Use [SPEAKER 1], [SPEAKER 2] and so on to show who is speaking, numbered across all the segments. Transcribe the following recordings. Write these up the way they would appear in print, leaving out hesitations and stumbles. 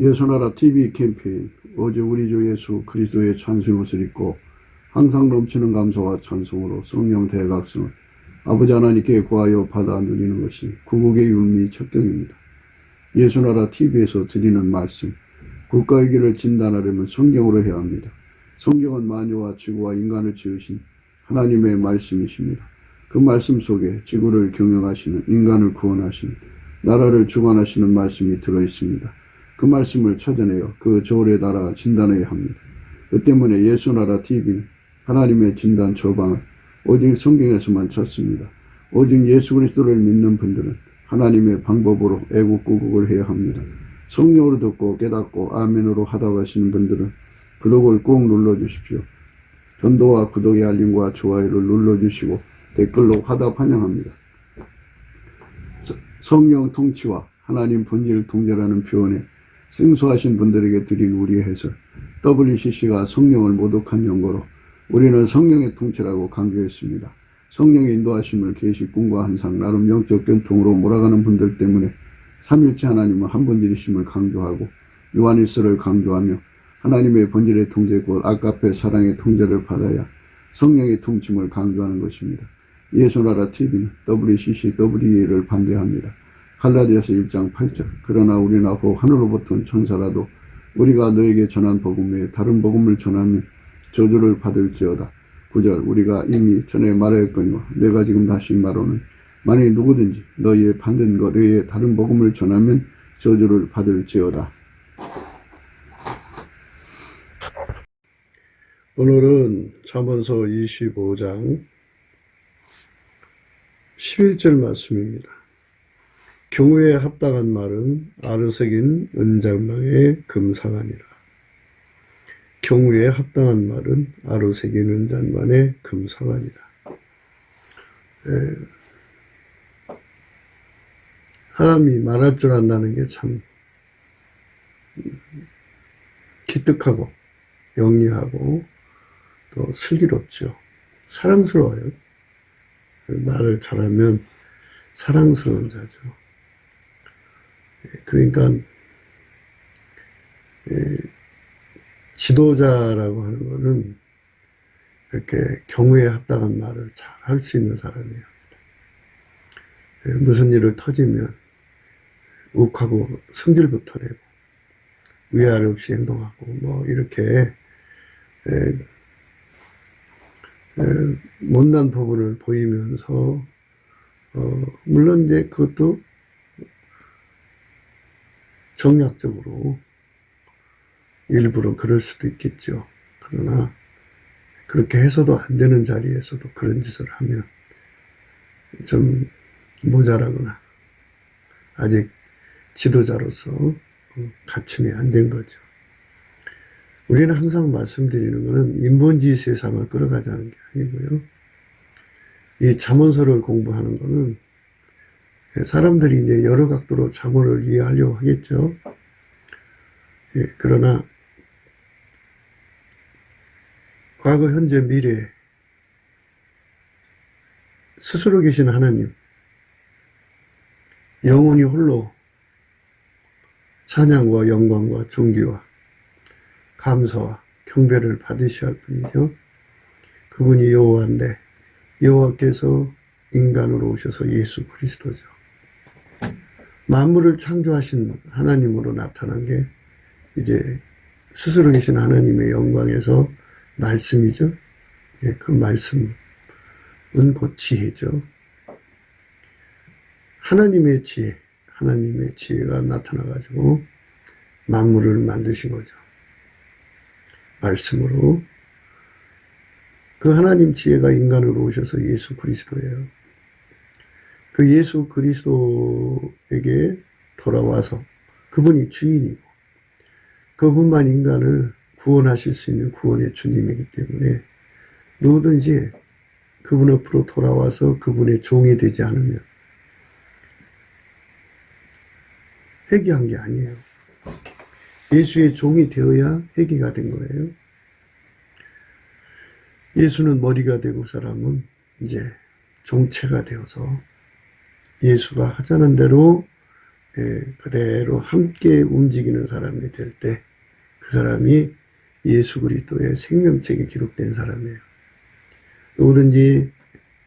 [SPEAKER 1] 예수나라 TV 캠페인 오직 우리 주 예수 그리스도의 찬송 옷을 입고 항상 넘치는 감사와 찬송으로 성령 대각성을 아버지 하나님께 구하여 받아 누리는 것이 구국의 율미 척경입니다. 예수나라 TV에서 드리는 말씀, 국가의 길을 진단하려면 성경으로 해야 합니다. 성경은 만유와 지구와 인간을 지으신 하나님의 말씀이십니다. 그 말씀 속에 지구를 경영하시는, 인간을 구원하시는, 나라를 주관하시는 말씀이 들어있습니다. 그 말씀을 찾아내어 그 저울에 달아 진단해야 합니다. 그 때문에 예수나라 TV는 하나님의 진단 처방을 오직 성경에서만 찾습니다. 오직 예수 그리스도를 믿는 분들은 하나님의 방법으로 애국구국을 해야 합니다. 성령으로 듣고 깨닫고 아멘으로 하답하시는 분들은 구독을 꼭 눌러주십시오. 전도와 구독의 알림과 좋아요를 눌러주시고 댓글로 화답 환영합니다. 성령 통치와 하나님 본질 통제라는 표현에 생소하신 분들에게 드린 우리의 해설, WCC가 성령을 모독한 연고로 우리는 성령의 통치라고 강조했습니다. 성령의 인도하심을 계시 꿈과 환상, 나름 영적 견통으로 몰아가는 분들 때문에 삼일체 하나님은 한 본질이심을 강조하고 요한일서를 강조하며 하나님의 본질의 통제 곧 아가페 사랑의 통제를 받아야 성령의 통침을 강조하는 것입니다. 예수나라 TV는 WCC, WEA를 반대합니다. 갈라디아서 1장 8절 그러나 우리나 혹 하늘로부터 온 천사라도 우리가 너에게 전한 복음 외에 다른 복음을 전하면 저주를 받을지어다. 9절 우리가 이미 전에 말하였거니와 내가 지금 다시 말하는 만일 누구든지 너희의 받은 것 외에 다른 복음을 전하면 저주를 받을지어다. 오늘은 잠언서 25장 11절 말씀입니다. 경우에 합당한 말은 아르색인 은잔망의 금사관이라. 경우에 합당한 말은 아르색인 은잔만의 금사관이라. 사람이 말할 줄 안다는 게 참 기특하고 영리하고 또 슬기롭죠. 사랑스러워요. 말을 잘하면 사랑스러운 자죠. 그러니까 지도자라고 하는 것은 이렇게 경우에 합당한 말을 잘 할 수 있는 사람이에요. 무슨 일을 터지면 욱하고 승질부터 내고 위아래 없이 행동하고 뭐 이렇게 못난 부분을 보이면서 물론 이제 그것도 정략적으로 일부러 그럴 수도 있겠죠. 그러나 그렇게 해서도 안 되는 자리에서도 그런 짓을 하면 좀 모자라거나 아직 지도자로서 갖춤이 안 된 거죠. 우리는 항상 말씀드리는 것은 인본주의 세상을 끌어가자는 게 아니고요. 이 잠언서를 공부하는 것은 사람들이 이제 여러 각도로 잠언을 이해하려고 하겠죠. 그러나 과거, 현재, 미래 스스로 계신 하나님, 영원히 홀로 찬양과 영광과 존귀와 감사와 경배를 받으셔야 할 분이죠. 그분이 여호와인데 여호와께서 인간으로 오셔서 예수 그리스도죠. 만물을 창조하신 하나님으로 나타난 게 이제 스스로 계신 하나님의 영광에서 말씀이죠. 그 말씀은 곧 지혜죠. 하나님의 지혜, 하나님의 지혜가 나타나가지고 만물을 만드신 거죠. 말씀으로. 그 하나님 지혜가 인간으로 오셔서 예수 그리스도예요. 그 예수 그리스도에게 돌아와서 그분이 주인이고 그분만 인간을 구원하실 수 있는 구원의 주님이기 때문에 누구든지 그분 앞으로 돌아와서 그분의 종이 되지 않으면 회개한 게 아니에요. 예수의 종이 되어야 회개가 된 거예요. 예수는 머리가 되고 사람은 이제 종체가 되어서 예수가 하자는 대로 그대로 함께 움직이는 사람이 될 때 그 사람이 예수 그리스도의 생명책에 기록된 사람이에요. 누구든지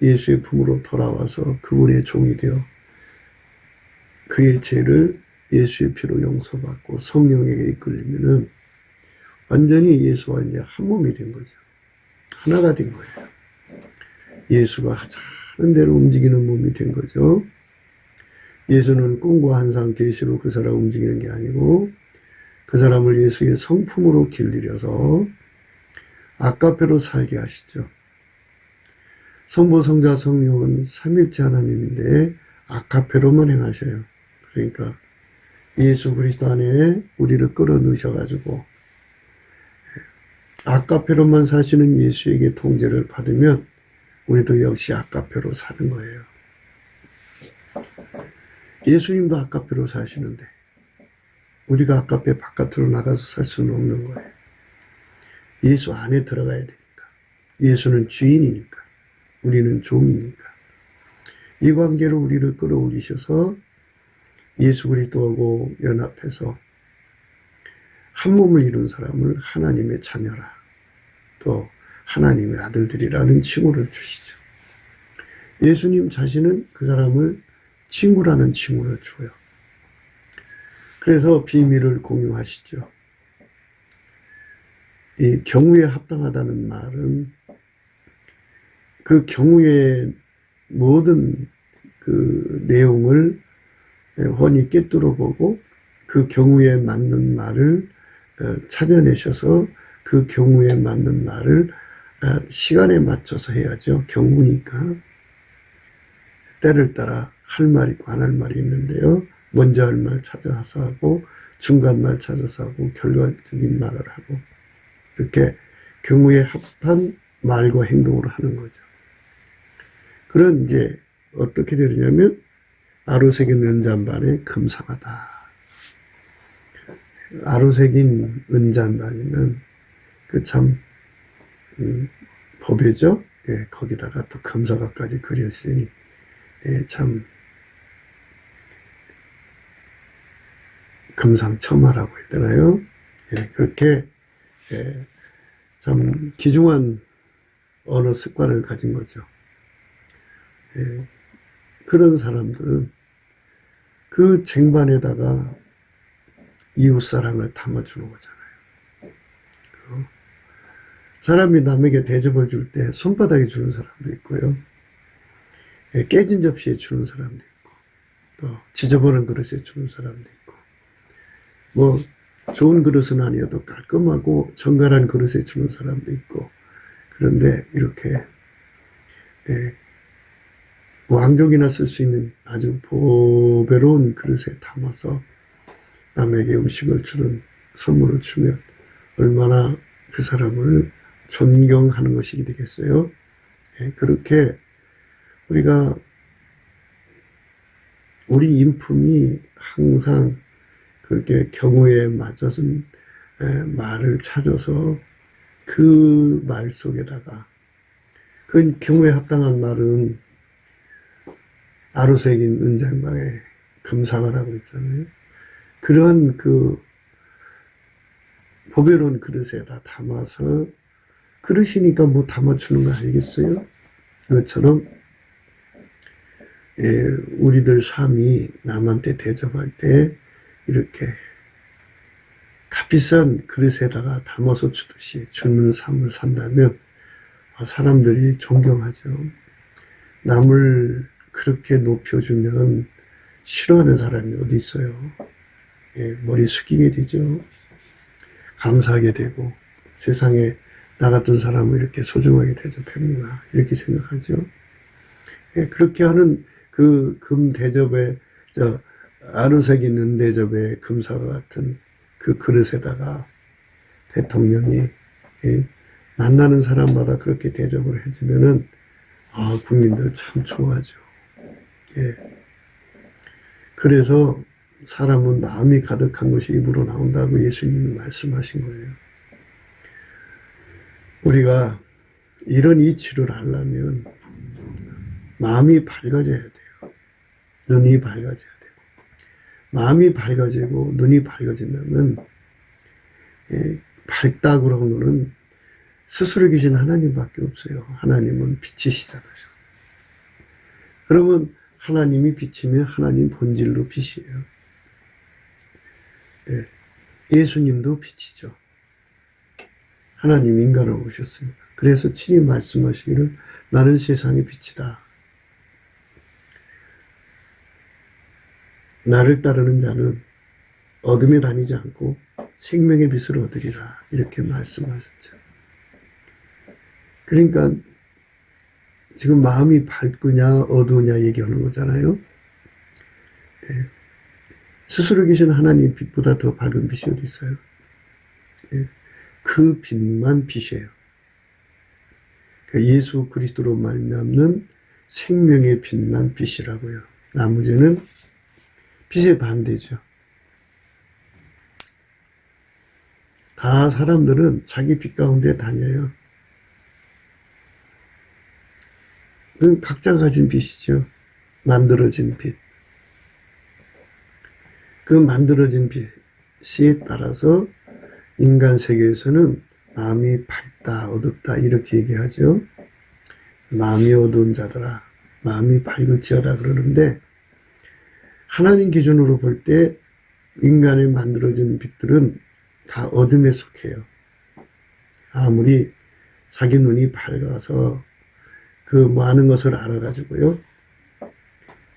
[SPEAKER 1] 예수의 품으로 돌아와서 그분의 종이 되어 그의 죄를 예수의 피로 용서받고 성령에게 이끌리면은 완전히 예수와 이제 한 몸이 된 거죠. 하나가 된 거예요. 예수가 하자는 대로 움직이는 몸이 된 거죠. 예수는 꿈과 환상, 계시로 그 사람을 움직이는 게 아니고 그 사람을 예수의 성품으로 길들여서 아까페로 살게 하시죠. 성부, 성자, 성령은 삼일체 하나님인데 아까페로만 행하셔요. 그러니까 예수 그리스도 안에 우리를 끌어넣으셔가지고 아까페로만 사시는 예수에게 통제를 받으면 우리도 역시 아까페로 사는 거예요. 예수님도 아까페로 사시는데 우리가 아까페 바깥으로 나가서 살 수는 없는 거예요. 예수 안에 들어가야 되니까. 예수는 주인이니까. 우리는 종이니까. 이 관계로 우리를 끌어올리셔서 예수 그리스도하고 연합해서 한 몸을 이룬 사람을 하나님의 자녀라, 또 하나님의 아들들이라는 칭호를 주시죠. 예수님 자신은 그 사람을 친구라는 칭호를 줘요. 그래서 비밀을 공유하시죠. 이 경우에 합당하다는 말은 그 경우의 모든 그 내용을 훤히 꿰뚫어 보고 그 경우에 맞는 말을 찾아내셔서 그 경우에 맞는 말을 시간에 맞춰서 해야죠. 경우니까. 때를 따라 할 말 있고 안 할 말이 있는데요. 먼저 할 말 찾아서 하고 중간 말 찾아서 하고 결과적인 말을 하고 이렇게 경우에 합한 말과 행동을 하는 거죠. 그런 이제 어떻게 되느냐면 아로새긴 은잔반에 금사가다. 아로새긴 은잔반이면 그 참 법이죠. 예, 거기다가 또 금사가까지 그렸으니 참 금상첨화라고 해야 되나요? 그렇게 참 귀중한 언어 습관을 가진 거죠. 그런 사람들은 그 쟁반에다가 이웃사랑을 담아주는 거잖아요. 사람이 남에게 대접을 줄 때 손바닥에 주는 사람도 있고요. 깨진 접시에 주는 사람도 있고, 또 지저분한 그릇에 주는 사람도 있고, 뭐 좋은 그릇은 아니어도 깔끔하고 정갈한 그릇에 주는 사람도 있고, 그런데 이렇게 왕족이나 쓸 수 있는 아주 보배로운 그릇에 담아서 남에게 음식을 주든 선물을 주면 얼마나 그 사람을 존경하는 것이 되겠어요. 그렇게 우리가 우리 인품이 항상 그렇게 경우에 맞춰진 말을 찾아서 그 말 속에다가 그 경우에 합당한 말은 아로새긴 은장방에 금사가라고 했잖아요. 그런 그 보배로운 그릇에다 담아서 그릇이니까 뭐 담아주는 거 아니겠어요? 그것처럼 우리들 삶이 남한테 대접할 때 이렇게 값비싼 그릇에다가 담아서 주듯이 주는 삶을 산다면 사람들이 존경하죠. 남을 그렇게 높여주면 싫어하는 사람이 어디 있어요. 머리 숙이게 되죠. 감사하게 되고 세상에 나 같은 사람을 이렇게 소중하게 대접했구나 이렇게 생각하죠. 그렇게 하는 그 금 대접에 아로새긴 은 대접에 금사가 같은 그 그릇에다가 대통령이 만나는 사람마다 그렇게 대접을 해주면은 국민들 참 좋아하죠. 그래서 사람은 마음이 가득한 것이 입으로 나온다고 예수님이 말씀하신 거예요. 우리가 이런 이치를 하려면 마음이 밝아져야 돼요. 눈이 밝아져야 되고
[SPEAKER 2] 마음이 밝아지고 눈이 밝아진다면 밝다 그런 거는 스스로 계신 하나님밖에 없어요. 하나님은 빛이시잖아요. 그러면 하나님이 빛이면 하나님 본질로 빛이에요. 예수님도 빛이죠. 하나님 인간으로 오셨습니다. 그래서 친히 말씀하시기를 나는 세상의 빛이다. 나를 따르는 자는 어둠에 다니지 않고 생명의 빛을 얻으리라. 이렇게 말씀하셨죠. 그러니까 지금 마음이 밝으냐 어두우냐 얘기하는 거잖아요. 스스로 계신 하나님 빛보다 더 밝은 빛이 어디 있어요? 그 빛만 빛이에요. 예수 그리스도로 말미암는 생명의 빛만 빛이라고요. 나머지는 빛의 반대죠. 다 사람들은 자기 빛 가운데 다녀요. 그건 각자가 가진 빛이죠. 만들어진 빛. 그 만들어진 빛에 따라서 인간 세계에서는 마음이 밝다, 어둡다 이렇게 얘기하죠. 마음이 어두운 자들아, 마음이 밝을지어다 그러는데 하나님 기준으로 볼 때 인간의 만들어진 빛들은 다 어둠에 속해요. 아무리 자기 눈이 밝아서 그 많은 것을 알아가지고요.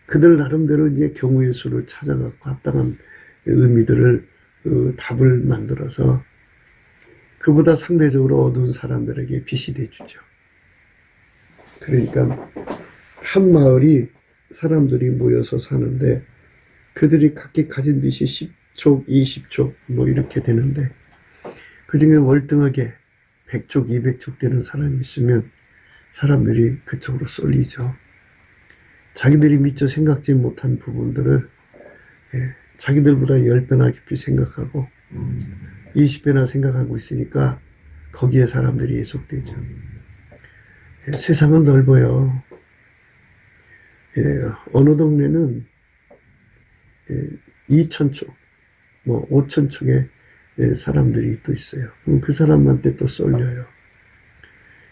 [SPEAKER 2] 그들 나름대로 이제 경우의 수를 찾아갖고 합당한 의미들을 답을 만들어서 그보다 상대적으로 어두운 사람들에게 빛이 돼주죠. 그러니까 한 마을이 사람들이 모여서 사는데 그들이 각기 가진 빛이 10촉, 20촉 뭐 이렇게 되는데 그중에 월등하게 100촉, 200촉 되는 사람이 있으면 사람들이 그쪽으로 쏠리죠. 자기들이 미처 생각지 못한 부분들을 자기들보다 10배나 깊이 생각하고 20배나 생각하고 있으니까 거기에 사람들이 예속되죠. 세상은 넓어요. 어느 동네는 2,000촉, 뭐 5,000촉의 사람들이 또 있어요. 그럼 그 사람한테 또 쏠려요.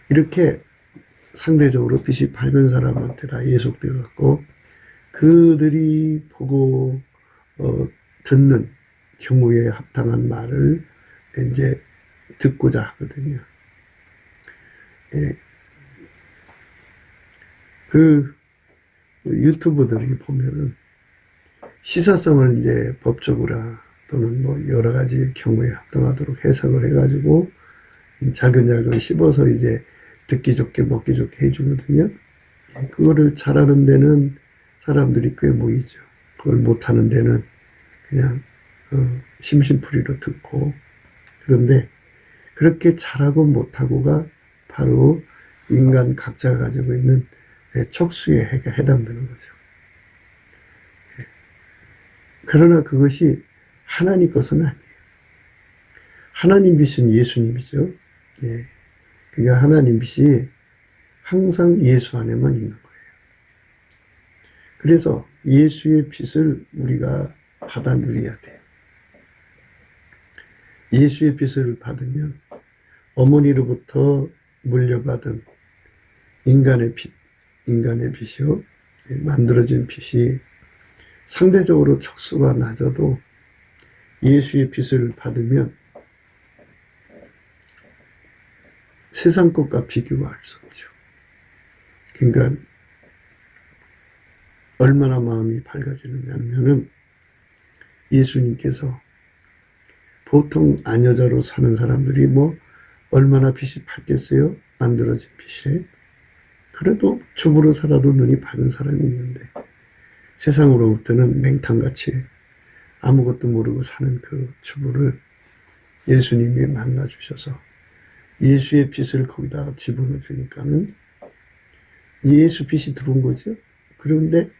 [SPEAKER 2] 이렇게 상대적으로 빛이 밝은 사람한테 다 예속되어 갖고 그들이 보고 듣는 경우에 합당한 말을 이제 듣고자 하거든요. 그 유튜버들이 보면은 시사성을 이제 법적으로 또는 뭐 여러 가지 경우에 합당하도록 해석을 해가지고 잘근잘근 씹어서 이제 듣기 좋게 먹기 좋게 해주거든요. 그거를 잘하는 데는 사람들이 꽤 모이죠. 그걸 못하는 데는 그냥 심심풀이로 듣고. 그런데 그렇게 잘하고 못하고가 바로 인간 각자가 가지고 있는 촉수에 해당되는 거죠. 그러나 그것이 하나님 것은 아니에요. 하나님 빛은 예수님이죠. 그러니까 하나님 빛이 항상 예수 안에만 있는 거예요. 그래서 예수의 빛을 우리가 받아 누려야 돼요. 예수의 빛을 받으면 어머니로부터 물려받은 인간의 빛이요. 만들어진 빛이 상대적으로 촉수가 낮아도 예수의 빛을 받으면 세상 것과 비교할 수 없죠. 그러니까 얼마나 마음이 밝아지느냐 하면은 예수님께서 보통 아녀자로 사는 사람들이 뭐 얼마나 빛이 밝겠어요? 만들어진 빛에. 그래도 주부로 살아도 눈이 밝은 사람이 있는데 세상으로부터는 맹탕같이 아무것도 모르고 사는 그 주부를 예수님이 만나주셔서 예수의 빛을 거기다가 집어넣어 주니까는 예수 빛이 들어온 거죠. 그런데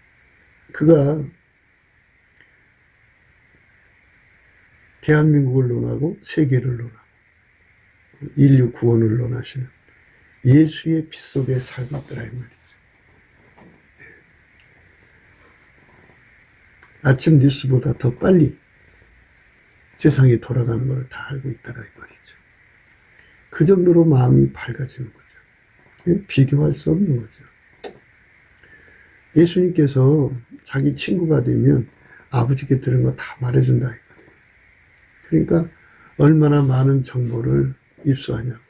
[SPEAKER 2] 그가 대한민국을 논하고 세계를 논하고 인류 구원을 논하시는 예수의 빛 속에 살고 있더라 이 말이죠. 아침 뉴스보다 더 빨리 세상이 돌아가는 걸 다 알고 있다라 이 말이죠. 그 정도로 마음이 밝아지는 거죠. 비교할 수 없는 거죠. 예수님께서 자기 친구가 되면 아버지께 들은 거 다 말해준다 했거든요. 그러니까 얼마나 많은 정보를 입수하냐고요.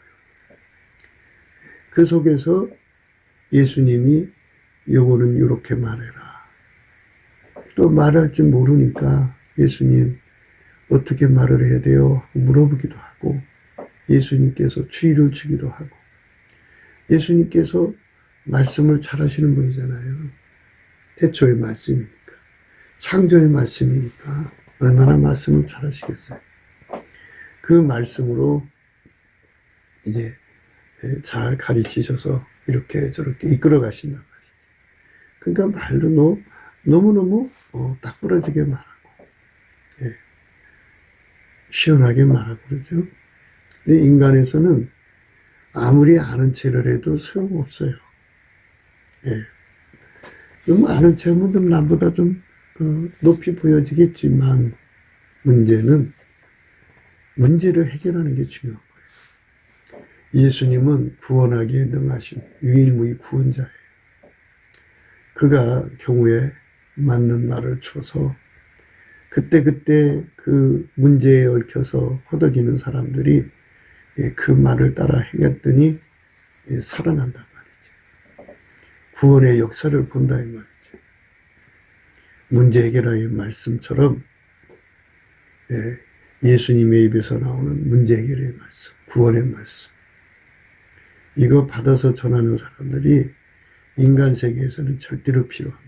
[SPEAKER 2] 그 속에서 예수님이 요거는 이렇게 말해라. 또 말할 줄 모르니까 예수님 어떻게 말을 해야 돼요? 하고 물어보기도 하고 예수님께서 주의를 주기도 하고 예수님께서 말씀을 잘하시는 분이잖아요. 태초의 말씀이니까. 창조의 말씀이니까 얼마나 말씀을 잘하시겠어요. 그 말씀으로 이제 잘 가르치셔서 이렇게 저렇게 이끌어 가신단 말이지. 그러니까 말도 너무너무 딱 부러지게 말하고 시원하게 말하고 그러죠. 근데 인간에서는 아무리 아는 체를 해도 소용없어요. 너무 아는 체하면 좀 남보다 좀 높이 보여지겠지만 문제는 문제를 해결하는 게 중요한 거예요. 예수님은 구원하기에 능하신 유일무이 구원자예요. 그가 경우에 맞는 말을 주어서 그때그때 그 문제에 얽혀서 허덕이는 사람들이 그 말을 따라 행했더니 살아난단 말이죠. 구원의 역사를 본다 이 말이죠. 문제 해결의 말씀처럼 예수님의 입에서 나오는 문제 해결의 말씀, 구원의 말씀. 이거 받아서 전하는 사람들이 인간 세계에서는 절대로 필요합니다.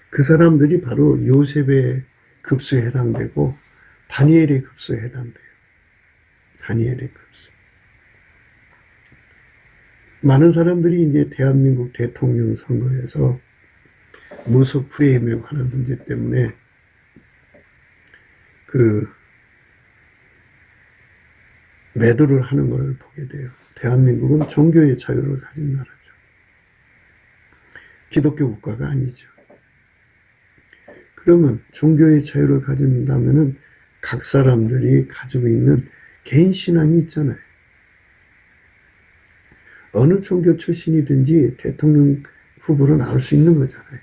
[SPEAKER 2] 그 사람들이 바로 요셉의 급수에 해당되고 다니엘의 급수에 해당돼요. 다니엘의 급수. 많은 사람들이 이제 대한민국 대통령 선거에서 무속 프레임에 관한 문제 때문에 매도를 하는 것을 보게 돼요. 대한민국은 종교의 자유를 가진 나라죠. 기독교 국가가 아니죠. 그러면 종교의 자유를 가진다면은 각 사람들이 가지고 있는 개인 신앙이 있잖아요. 어느 종교 출신이든지 대통령 후보로 나올 수 있는 거잖아요.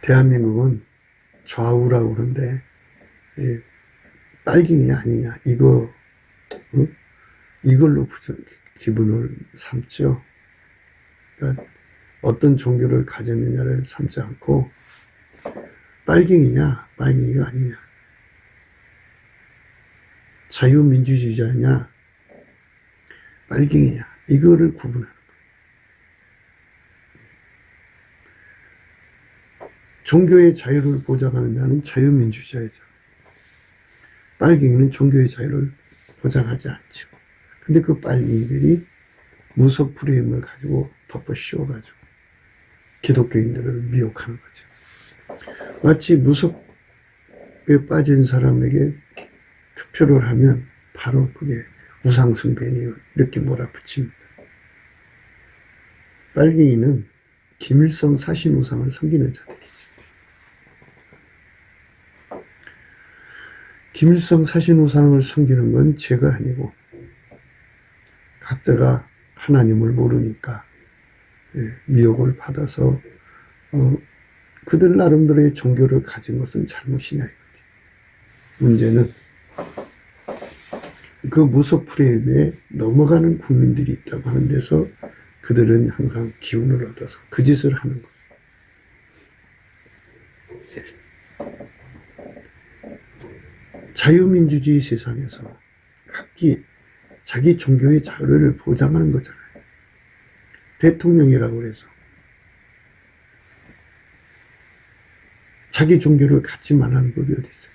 [SPEAKER 2] 대한민국은 좌우라고 그러는데 빨갱이 아니냐 이걸로 기분을 삼죠. 그러니까 어떤 종교를 가졌느냐를 삼지 않고 빨갱이냐 빨갱이가 아니냐 자유민주주의자냐 빨갱이냐 이거를 구분하는 거예요. 종교의 자유를 보장하는 자는 자유민주주의자죠. 빨갱이는 종교의 자유를 보장하지 않죠. 근데 그 빨갱이들이 무속 프레임을 가지고 덮어 씌워가지고 기독교인들을 미혹하는 거죠. 마치 무속에 빠진 사람에게 투표를 하면 바로 그게 우상숭배니 이렇게 몰아붙입니다. 빨갱이는 김일성 사신 우상을 섬기는 자들이죠. 김일성 사신 우상을 섬기는 건 죄가 아니고 각자가 하나님을 모르니까 미혹을 받아서 그들 나름대로의 종교를 가진 것은 잘못이냐 이거죠. 문제는 그 무속 프레임에 넘어가는 국민들이 있다고 하는 데서 그들은 항상 기운을 얻어서 그 짓을 하는 거예요. 자유민주주의 세상에서 각기 자기 종교의 자유를 보장하는 거잖아요. 대통령이라고 해서 자기 종교를 갖지 말라는 법이 어디 있어요?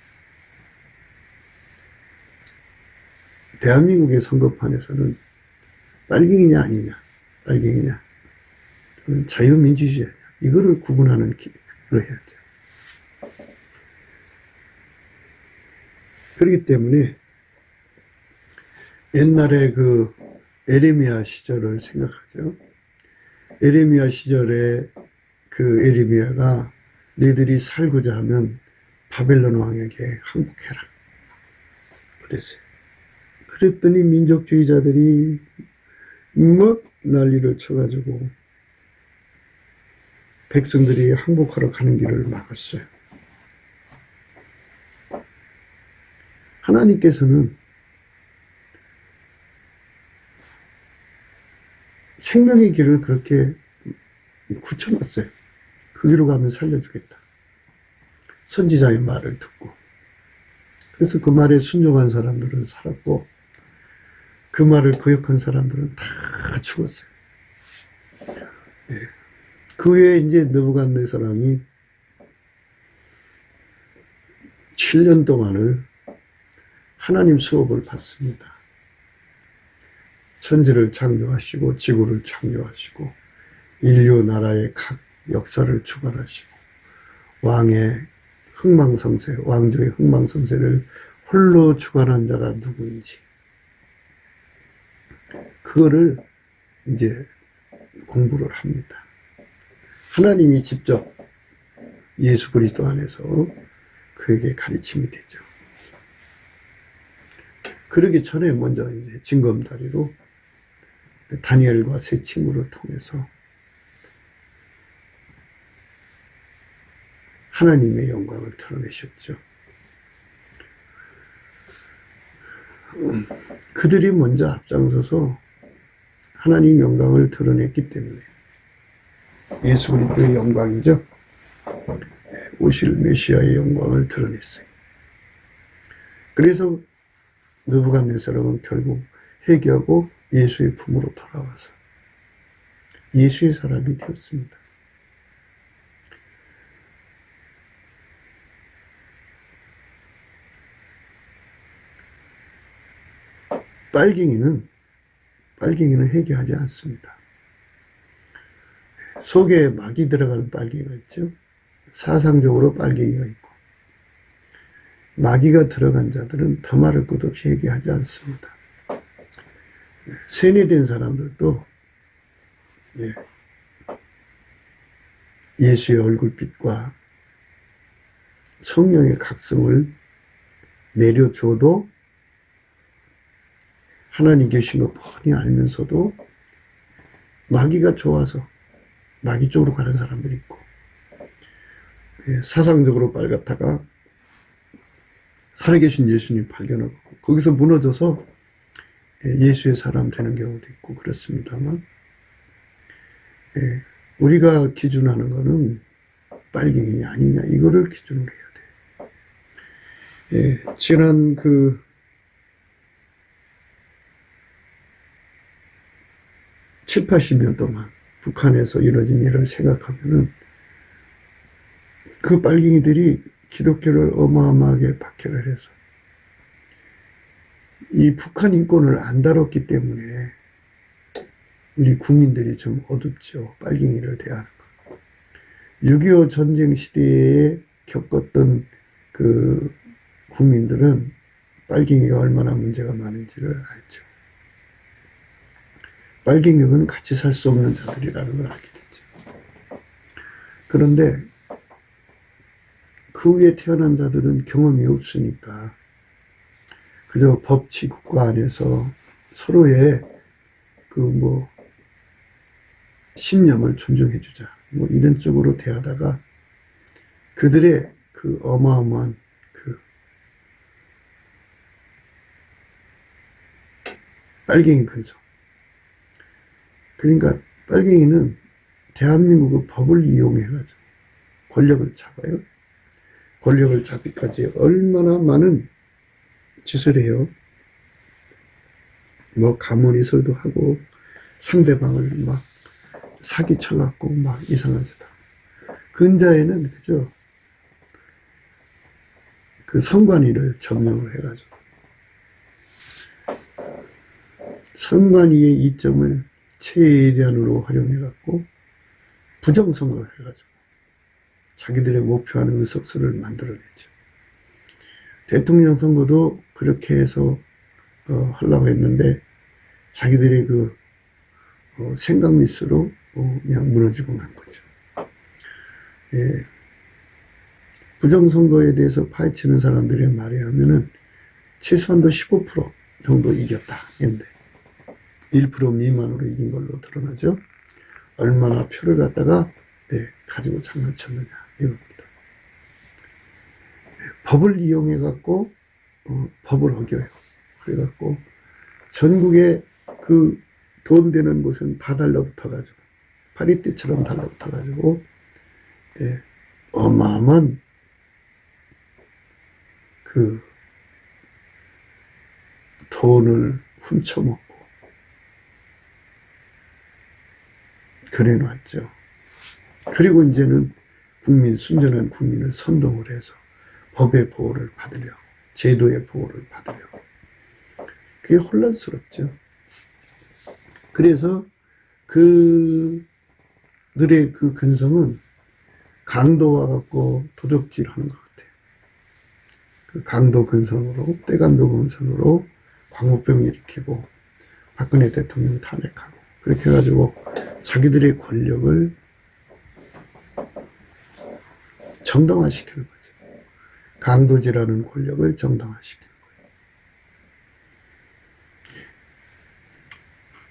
[SPEAKER 2] 대한민국의 선거판에서는 빨갱이냐 아니냐, 빨갱이냐, 자유민주주의냐 이거를 구분하는 길을 해야죠. 그렇기 때문에 옛날에 그 에레미야 시절을 생각하죠. 에레미야 시절에 그 에레미야가 너희들이 살고자 하면 바벨론 왕에게 항복해라. 그랬어요. 그랬더니 민족주의자들이 막 난리를 쳐가지고 백성들이 항복하러 가는 길을 막았어요. 하나님께서는 생명의 길을 그렇게 굳혀놨어요. 그 길로 가면 살려주겠다. 선지자의 말을 듣고. 그래서 그 말에 순종한 사람들은 살았고, 그 말을 거역한 사람들은 다 죽었어요. 예. 그 후에 이제 느부갓네살이 7년 동안을 하나님 수업을 받습니다. 천지를 창조하시고 지구를 창조하시고 인류 나라의 각 역사를 주관하시고 왕의 흥망성쇠, 왕조의 흥망성쇠를 홀로 주관한 자가 누구인지 그거를 이제 공부를 합니다. 하나님이 직접 예수 그리스도 안에서 그에게 가르침이 되죠. 그러기 전에 먼저 이제 징검다리로 다니엘과 세 친구를 통해서 하나님의 영광을 드러내셨죠. 그들이 먼저 앞장서서 하나님 영광을 드러냈기 때문에 예수 그리스도의 영광이죠. 오실 메시아의 영광을 드러냈어요. 그래서 느부갓네살은 결국 회개하고 예수의 품으로 돌아와서 예수의 사람이 되었습니다. 빨갱이는 회개하지 않습니다. 속에 막이 들어가는 빨갱이가 있죠. 사상적으로 빨갱이가 있고 마귀가 들어간 자들은 더 말할 것 없이 회개하지 않습니다. 세뇌된 사람들도 예수의 얼굴빛과 성령의 각성을 내려줘도 하나님 계신 거 뻔히 알면서도 마귀가 좋아서 마귀 쪽으로 가는 사람들이 있고 사상적으로 빨갛다가 살아계신 예수님 발견하고 거기서 무너져서 예수의 사람 되는 경우도 있고 그렇습니다만 우리가 기준하는 거는 빨갱이냐 아니냐 이거를 기준으로 해야 돼요. 지난 7, 80년 동안 북한에서 이루어진 일을 생각하면은 그 빨갱이들이 기독교를 어마어마하게 박해를 해서 이 북한 인권을 안 다뤘기 때문에 우리 국민들이 좀 어둡죠. 빨갱이를 대하는 거. 6.25 전쟁 시대에 겪었던 그 국민들은 빨갱이가 얼마나 문제가 많은지를 알죠. 빨갱이는 같이 살 수 없는 자들이라는 걸 알게 됐죠. 그런데 그 후에 태어난 자들은 경험이 없으니까 그저 법치 국가 안에서 서로의 신념을 존중해주자 이런 쪽으로 대하다가 그들의 그 어마어마한 빨갱이 근성. 그러니까 빨갱이는 대한민국의 법을 이용해가지고 권력을 잡아요. 권력을 잡기까지 얼마나 많은 짓을 해요. 가문이설도 하고 상대방을 막 사기쳐갖고 막 이상한 짓 하고. 근자에는 그죠. 그 선관위를 점령을 해가지고 선관위의 이점을 최대한으로 활용해갖고 부정선거를 해가지고 자기들의 목표하는 의석수를 만들어내죠. 대통령 선거도 그렇게 해서 하려고 했는데 자기들의 그 생각 미스로 그냥 무너지고 만 거죠. 예. 부정선거에 대해서 파헤치는 사람들의 말에 하면은 최소한도 15% 정도 이겼다. 근데 1% 미만으로 이긴 걸로 드러나죠. 얼마나 표를 갖다가 가지고 장난쳤느냐 이겁니다. 법을 이용해 갖고 법을 어겨요. 그래 갖고 전국에 그 돈 되는 곳은 다 달라붙어 가지고 파리떼처럼 달라붙어 가지고 어마어마한 그 돈을 훔쳐먹고 그래 놨죠. 그리고 이제는 순전한 국민을 선동을 해서 법의 보호를 받으려고, 제도의 보호를 받으려고. 그게 혼란스럽죠. 그래서 그들의 그 근성은 강도와 갖고 도적질 하는 것 같아요. 그 강도 근성으로, 때강도 근성으로 광우병 일으키고 박근혜 대통령 탄핵하고 그렇게 해가지고 자기들의 권력을 정당화시키는 거죠. 강도질하는 권력을 정당화시키는 거예요.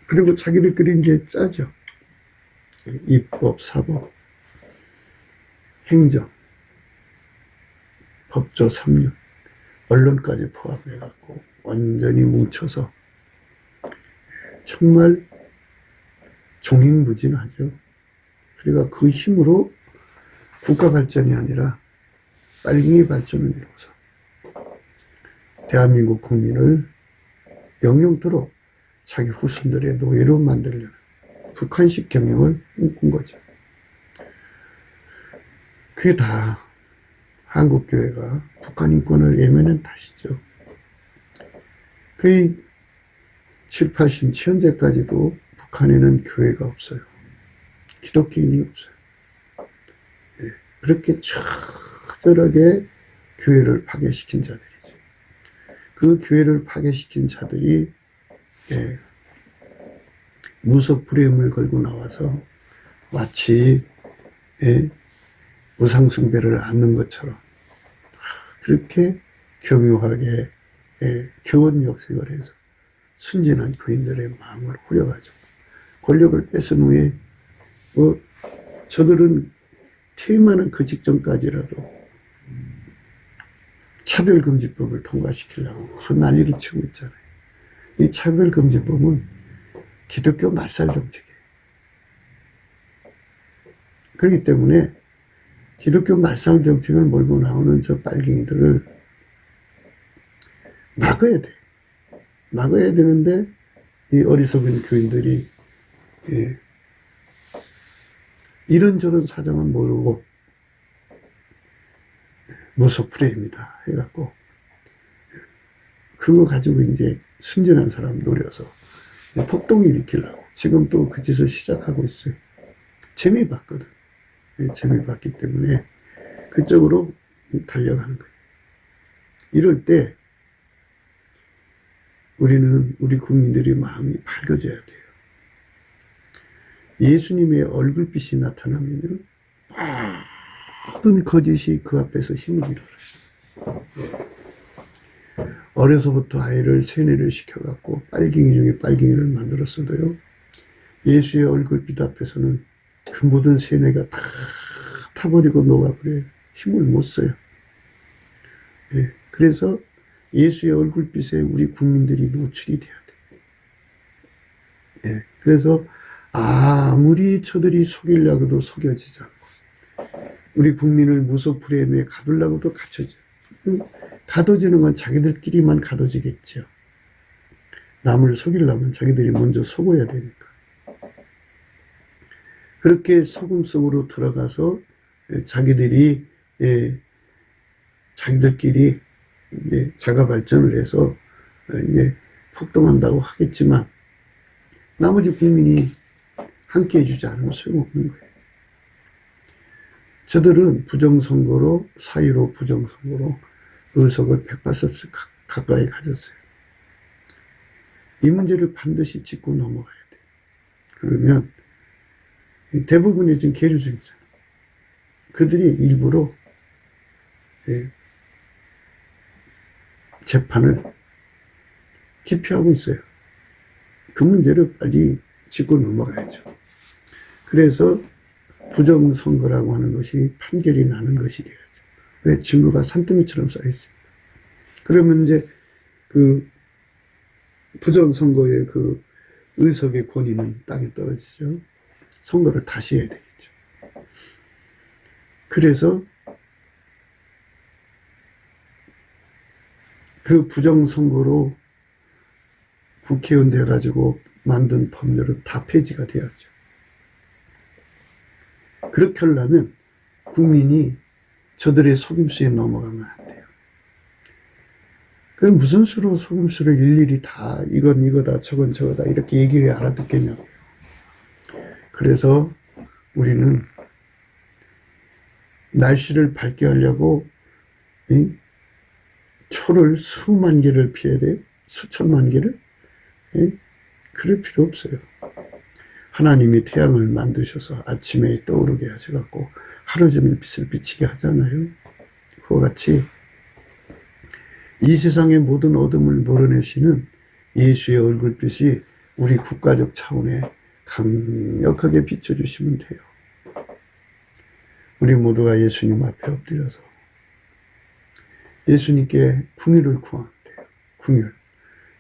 [SPEAKER 2] 그리고 자기들끼리 이제 짜죠. 입법, 사법, 행정, 법조 3륜, 언론까지 포함해갖고 완전히 뭉쳐서 정말 종횡무진하죠. 그러니까 그 힘으로 국가 발전이 아니라 빨갱이 발전을 이루어서 대한민국 국민을 영영토록 자기 후손들의 노예로 만들려는 북한식 경영을 꿈꾼 거죠. 그게 다 한국교회가 북한 인권을 예면한 탓이죠. 거의 7, 80, 현재까지도 북한에는 교회가 없어요. 기독교인이 없어요. 그렇게 처절하게 교회를 파괴시킨 자들이죠. 그 교회를 파괴시킨 자들이 무속 프레임을 걸고 나와서 마치 우상숭배를 안는 것처럼 그렇게 교묘하게 교원역색을 해서 순진한 교인들의 마음을 후려가지고 권력을 뺏은 후에 저들은 퇴임하는 그 직전까지라도 차별금지법을 통과시키려고 그 난리를 치고 있잖아요. 이 차별금지법은 기독교 말살 정책이에요. 그렇기 때문에 기독교 말살 정책을 몰고 나오는 저 빨갱이들을 막아야 돼. 막아야 되는데 이 어리석은 교인들이 이런저런 사정은 모르고 무속 프레임이다 해갖고 그거 가지고 이제 순진한 사람 노려서 폭동 일으키려고 지금 또 그 짓을 시작하고 있어요. 재미봤거든. 재미봤기 때문에 그쪽으로 달려가는 거예요. 이럴 때 우리 국민들의 마음이 밝아져야 돼요. 예수님의 얼굴빛이 나타나면요, 모든 거짓이 그 앞에서 힘을 잃어요. 어려서부터 아이를 세뇌를 시켜갖고 빨갱이 중에 빨갱이를 만들었어도요, 예수의 얼굴빛 앞에서는 그 모든 세뇌가 다 타버리고 녹아버려요. 힘을 못 써요. 그래서 예수의 얼굴빛에 우리 국민들이 노출이 돼야 돼요. 그래서 아무리 저들이 속이려고도 속여지지 않고 우리 국민을 무속 프레임에 가두려고도 갖춰져. 가둬지는 건 자기들끼리만 가둬지겠죠. 남을 속이려면 자기들이 먼저 속어야 되니까. 그렇게 속음 속으로 들어가서 자기들끼리 이제 자가 발전을 해서 이제 폭동한다고 하겠지만 나머지 국민이 함께 해주지 않으면 소용없는 거예요. 저들은 부정선거로, 사유로 부정선거로 의석을 180석 가까이 가졌어요. 이 문제를 반드시 짚고 넘어가야 돼. 그러면 대부분이 지금 계류 중이잖아. 그들이 일부러 재판을 기피하고 있어요. 그 문제를 빨리 짚고 넘어가야죠. 그래서 부정선거라고 하는 것이 판결이 나는 것이 되어야죠. 왜? 증거가 산더미처럼 쌓여있어요. 그러면 이제 그 부정선거의 그 의석의 권위는 땅에 떨어지죠. 선거를 다시 해야 되겠죠. 그래서 그 부정선거로 국회의원 돼가지고 만든 법률은 다 폐지가 되었죠. 그렇게 하려면 국민이 저들의 속임수에 넘어가면 안 돼요. 그럼 무슨 수로 속임수를 일일이 다 이건 이거다 저건 저거다 이렇게 얘기를 알아듣겠냐고요. 그래서 우리는 날씨를 밝게 하려고 초를 수만 개를 피해야 돼요? 수천만 개를? 그럴 필요 없어요. 하나님이 태양을 만드셔서 아침에 떠오르게 하셔갖고 하루 종일 빛을 비치게 하잖아요. 그와 같이 이 세상의 모든 어둠을 몰아내시는 예수의 얼굴빛이 우리 국가적 차원에 강력하게 비춰주시면 돼요. 우리 모두가 예수님 앞에 엎드려서 예수님께 궁유를 구하면 돼요.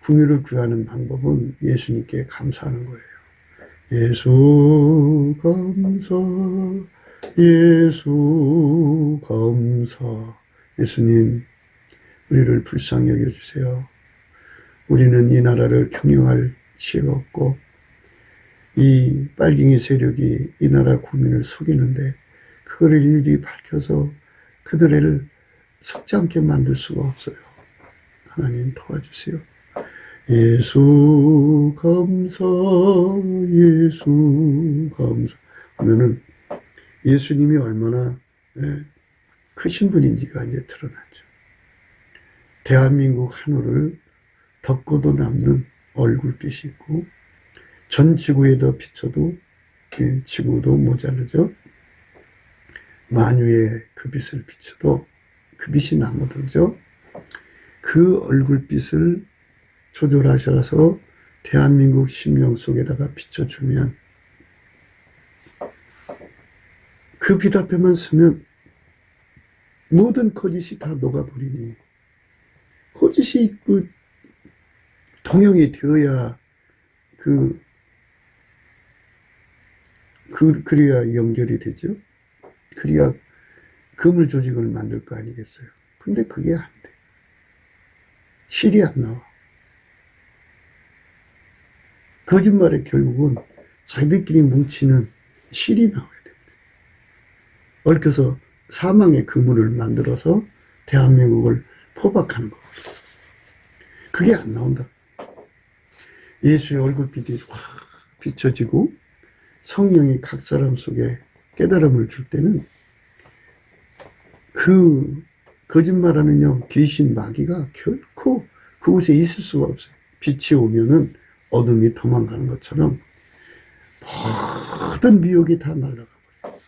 [SPEAKER 2] 궁유를 구하는 방법은 예수님께 감사하는 거예요. 예수 감사, 예수 감사. 예수님, 우리를 불쌍히 여겨주세요. 우리는 이 나라를 경영할 지혜가 없고 이 빨갱이 세력이 이 나라 국민을 속이는데 그거를 일일이 밝혀서 그들을 속지 않게 만들 수가 없어요. 하나님 도와주세요. 예수 감사, 예수 감사 하면은 예수님이 얼마나 크신 분인지가 이제 드러나죠. 대한민국 하늘을 덮고도 남는 얼굴빛이 있고 전 지구에다 비춰도 지구도 모자르죠. 만유의 그 빛을 비춰도 그 빛이 남아들죠. 그 얼굴빛을 조절하셔서 대한민국 심령 속에다가 비춰주면 그 빛 앞에만 서면 모든 거짓이 다 녹아버리니 거짓이 그 동역이 되어야 그래야 연결이 되죠. 그래야 그물 조직을 만들 거 아니겠어요. 근데 그게 안 돼. 실이 안 나와. 거짓말에 결국은 자기들끼리 뭉치는 실이 나와야 됩니다. 얽혀서 사망의 그물을 만들어서 대한민국을 포박하는 겁니다. 그게 안 나온다. 예수의 얼굴빛이 확 비춰지고 성령이 각 사람 속에 깨달음을 줄 때는 그 거짓말하는 영, 귀신, 마귀가 결코 그곳에 있을 수가 없어요. 빛이 오면은 어둠이 도망가는 것처럼 모든 미혹이 다 날아가 버려요.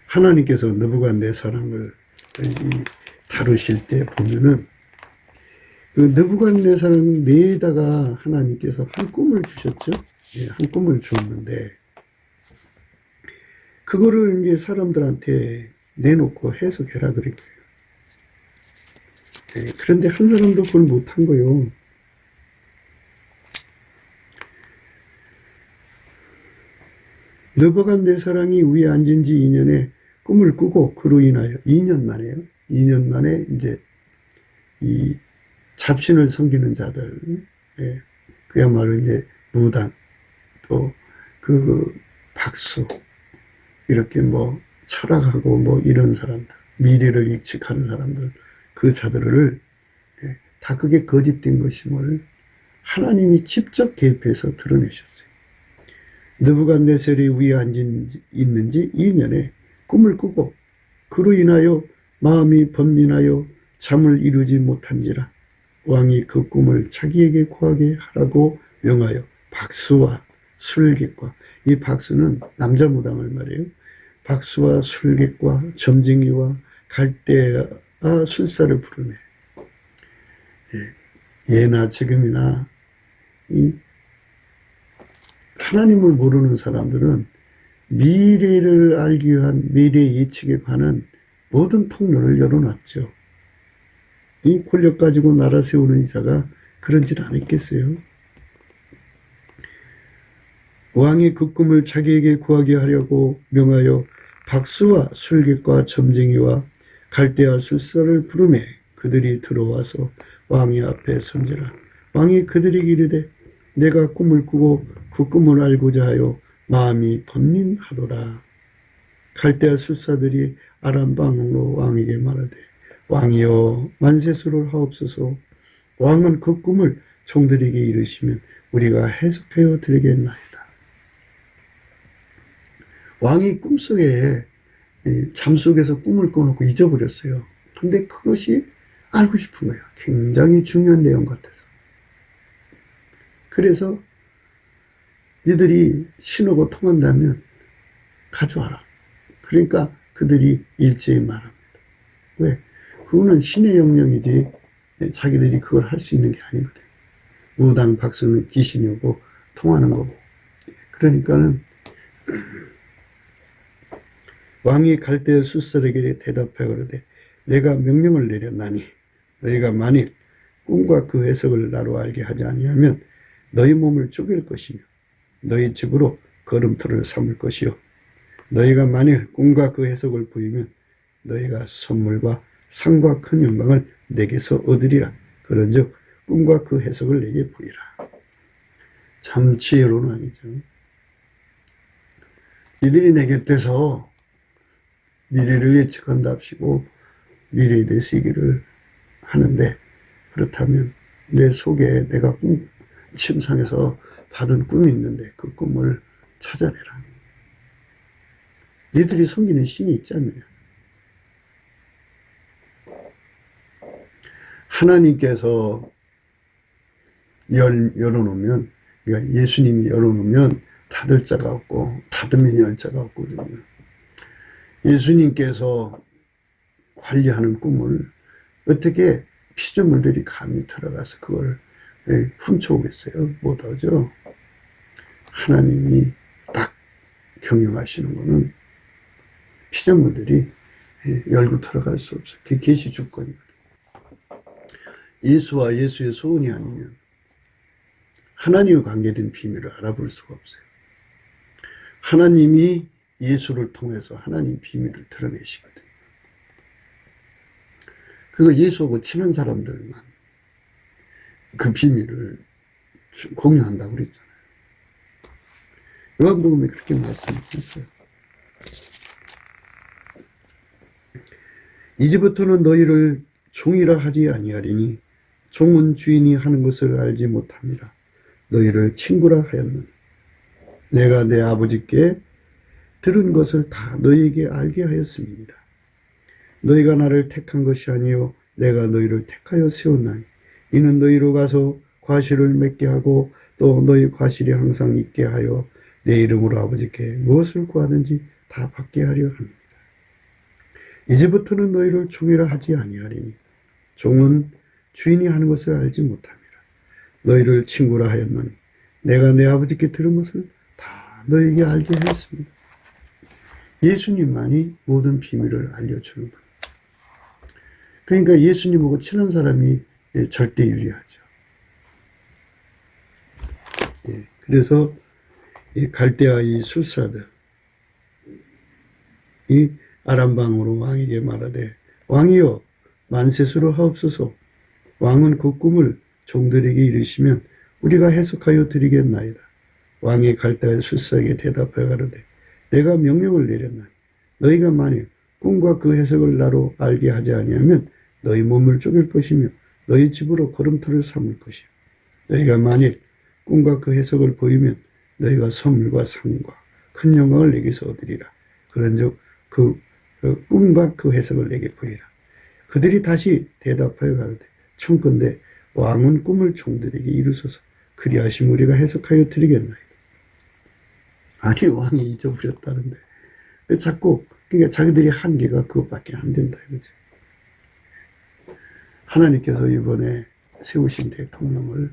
[SPEAKER 2] 하나님께서 느부갓네살을 다루실 때 보면은 그 느부갓네살 뇌에다가 하나님께서 한 꿈을 주셨죠. 한 꿈을 주었는데 그거를 이제 사람들한테 내놓고 해석해라 그랬어요. 그런데 한 사람도 그걸 못한 거예요. 느부갓네살이 위에 앉은 지 2년에 꿈을 꾸고 그로 인하여 2년 만에요. 2년 만에 이제 이 잡신을 섬기는 자들, 그야말로 이제 무당, 또 그 박수, 이렇게 뭐 철학하고 뭐 이런 사람들, 미래를 예측하는 사람들, 그 자들을 다 그게 거짓된 것임을 하나님이 직접 개입해서 드러내셨어요. 느부갓네살이 위에 있는지 2년에 꿈을 꾸고 그로 인하여 마음이 번민하여 잠을 이루지 못한지라 왕이 그 꿈을 자기에게 구하게 하라고 명하여 박수와 술객과, 이 박수는 남자 무당을 말해요. 박수와 술객과 점쟁이와 갈대아 술사를 부르네. 예나 지금이나 이 하나님을 모르는 사람들은 미래를 알기 위한 미래 예측에 관한 모든 통로를 열어놨죠. 이 권력 가지고 나라 세우는 이자가 그런 짓 안 했겠어요? 왕이 그 꿈을 자기에게 구하게 하려고 명하여 박수와 술객과 점쟁이와 갈대아 술사를 부르매 그들이 들어와서 왕의 앞에 선지라. 왕이 그들에게 이르되 내가 꿈을 꾸고 그 꿈을 알고자 하여 마음이 번민하도다. 갈대아 술사들이 아람 방으로 왕에게 말하되 왕이여 만세수를 하옵소서. 왕은 그 꿈을 종들에게 이르시면 우리가 해석하여 드리겠나이다. 왕이 꿈속에 잠속에서 꿈을 꿔놓고 잊어버렸어요. 근데 그것이 알고 싶은 거예요. 굉장히 중요한 내용 같아서. 그래서 니들이 신호고 통한다면 가져와라. 그러니까 그들이 일제히 말합니다. 왜? 그거는 신의 영역이지 자기들이 그걸 할 수 있는 게 아니거든요. 무당 박수는 귀신이 오고 통하는 거고. 그러니까는 왕이 갈대아 술사에게 대답하여 그러되 내가 명령을 내렸나니 너희가 만일 꿈과 그 해석을 나로 알게 하지 아니하면 너희 몸을 쪼갤 것이며 너희 집으로 걸음터를 삼을 것이요 너희가 만일 꿈과 그 해석을 보이면 너희가 선물과 상과 큰 영광을 내게서 얻으리라. 그런즉 꿈과 그 해석을 내게 보이라. 참 지혜로운 왕이죠. 이들이 내 곁에서 미래를 예측한답시고 미래에 대해서 얘기를 하는데, 그렇다면 내 속에 내가 침상에서 받은 꿈이 있는데 그 꿈을 찾아내라. 니들이 섬기는 신이 있지 않느냐. 하나님께서 열어놓으면, 그러니까 예수님이 열어놓으면 닫을 자가 없고 닫으면 열 자가 없거든요. 예수님께서 관리하는 꿈을 어떻게 피조물들이 감히 들어가서 그걸 훔쳐오겠어요? 못하죠. 하나님이 딱 경영하시는 거는 피조물들이 열고 들어갈 수 없어요. 그게 계시 주권이거든요. 예수와 예수의 소원이 아니면 하나님과 관계된 비밀을 알아볼 수가 없어요. 하나님이 예수를 통해서 하나님 비밀을 드러내시거든요. 그거 예수하고 친한 사람들만 그 비밀을 공유한다고 그랬잖아요. 요한복음에 그렇게 말씀했어요. 이제부터는 너희를 종이라 하지 아니하리니 종은 주인이 하는 것을 알지 못합니다. 너희를 친구라 하였느니 내가 내 아버지께 들은 것을 다 너희에게 알게 하였습니다. 너희가 나를 택한 것이 아니요 내가 너희를 택하여 세웠나니 이는 너희로 가서 과실을 맺게 하고 또 너희 과실이 항상 있게 하여 내 이름으로 아버지께 무엇을 구하든지 다 받게 하려 합니다. 이제부터는 너희를 종이라 하지 아니하리니 종은 주인이 하는 것을 알지 못합니다. 너희를 친구라 하였노니 내가 내 아버지께 들은 것을 다 너희에게 알게 하였습니다. 예수님만이 모든 비밀을 알려주는 분. 그러니까 예수님하고 친한 사람이 절대 유리하죠. 그래서 갈대아 이 술사들 이 아람방으로 왕에게 말하되 왕이여 만세수로 하옵소서. 왕은 그 꿈을 종들에게 이르시면 우리가 해석하여 드리겠나이다. 왕이 갈대아 술사에게 대답하여 가로되 내가 명령을 내렸나니 너희가 만일 꿈과 그 해석을 나로 알게 하지 아니하면 너희 몸을 쪼갤 것이며 너희 집으로 걸음터를 삼을 것이요 너희가 만일 꿈과 그 해석을 보이면 너희가 선물과 상과 큰 영광을 내게서 얻으리라. 그런즉 그 꿈과 그 해석을 내게 보이라. 그들이 다시 대답하여 가로되 청컨대 왕은 꿈을 종들에게 이루소서. 그리하심 우리가 해석하여 드리겠나이다. 아니 왕이 잊어버렸다는데 왜 자꾸 그러니까 자기들이 한계가 그것밖에 안 된다 이거지. 하나님께서 이번에 세우신 대통령을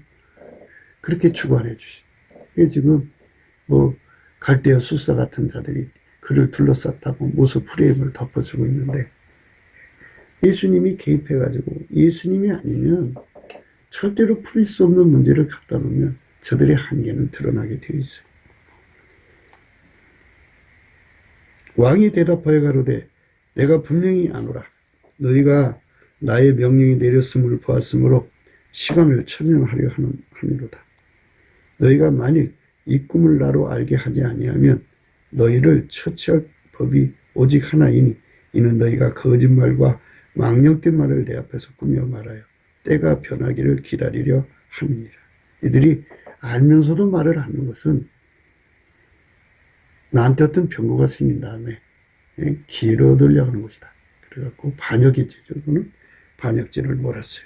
[SPEAKER 2] 그렇게 주관해 주신. 이게 지금 뭐 갈대아 술사 같은 자들이 그를 둘러쌌다고 모습 프레임을 덮어주고 있는데 예수님이 개입해가지고 예수님이 아니면 절대로 풀릴 수 없는 문제를 갖다 놓으면 저들의 한계는 드러나게 되어 있어요. 왕이 대답하여 가로되 내가 분명히 아노라. 너희가 나의 명령이 내렸음을 보았으므로 시간을 천명하려 함이로다. 너희가 만일 이 꿈을 나로 알게 하지 아니하면 너희를 처치할 법이 오직 하나이니 이는 너희가 거짓말과 망령된 말을 내 앞에서 꾸며 말하여 때가 변하기를 기다리려 함이니라. 이들이 알면서도 말을 하는 것은 나한테 어떤 병고가 생긴 다음에 기회를 얻으려고 하는 것이다. 그래갖고 반역의 제조로는 반역죄를 몰았어요.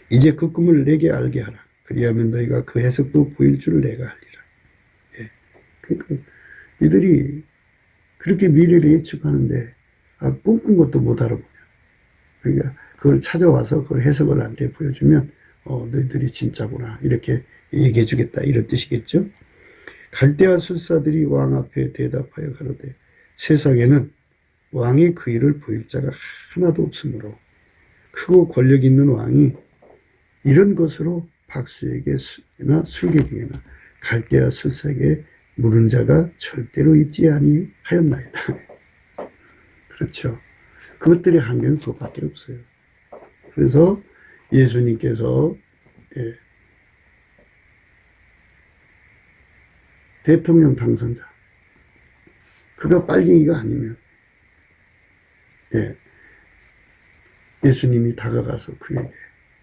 [SPEAKER 2] 이제 그 꿈을 내게 알게 하라. 그리하면 너희가 그 해석도 보일 줄 내가 알리라. 예. 그러니까 이들이 그렇게 미래를 예측하는데 꿈꾼 것도 못 알아보냐. 그러니까 그걸 찾아와서 그걸 해석을 나한테 보여주면 너희들이 진짜구나 이렇게 얘기해 주겠다 이런 뜻이겠죠. 갈대아 술사들이 왕 앞에 대답하여 가로되 세상에는 왕의 그 일을 보일 자가 하나도 없으므로 크고 권력 있는 왕이 이런 것으로 박수에게나 술객에게나 갈대아 술사에게 물은 자가 절대로 있지 아니하였나이다. 그렇죠. 그것들의 한계는 그것밖에 없어요. 그래서 예수님께서 대통령 당선자 그가 빨갱이가 아니면 예수님이 다가가서 그에게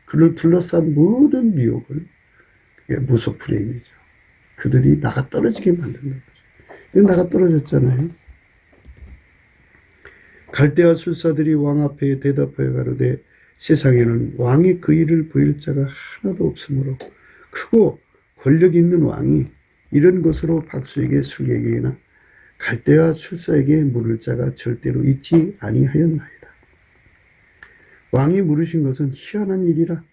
[SPEAKER 2] 그를 둘러싼 모든 미혹을 그게 무속 프레임이죠. 그들이 나가 떨어지게 만든다는 거죠. 나가 떨어졌잖아요. 갈대아 술사들이 왕 앞에 대답하여 가로되 세상에는 왕의 그 일을 보일 자가 하나도 없으므로 크고 권력 있는 왕이 이런 것으로 박수에게 술객에게나 갈대아 술사에게 물을 자가 절대로 있지 아니하였나이다. 왕이 물으신 것은 희한한 일이라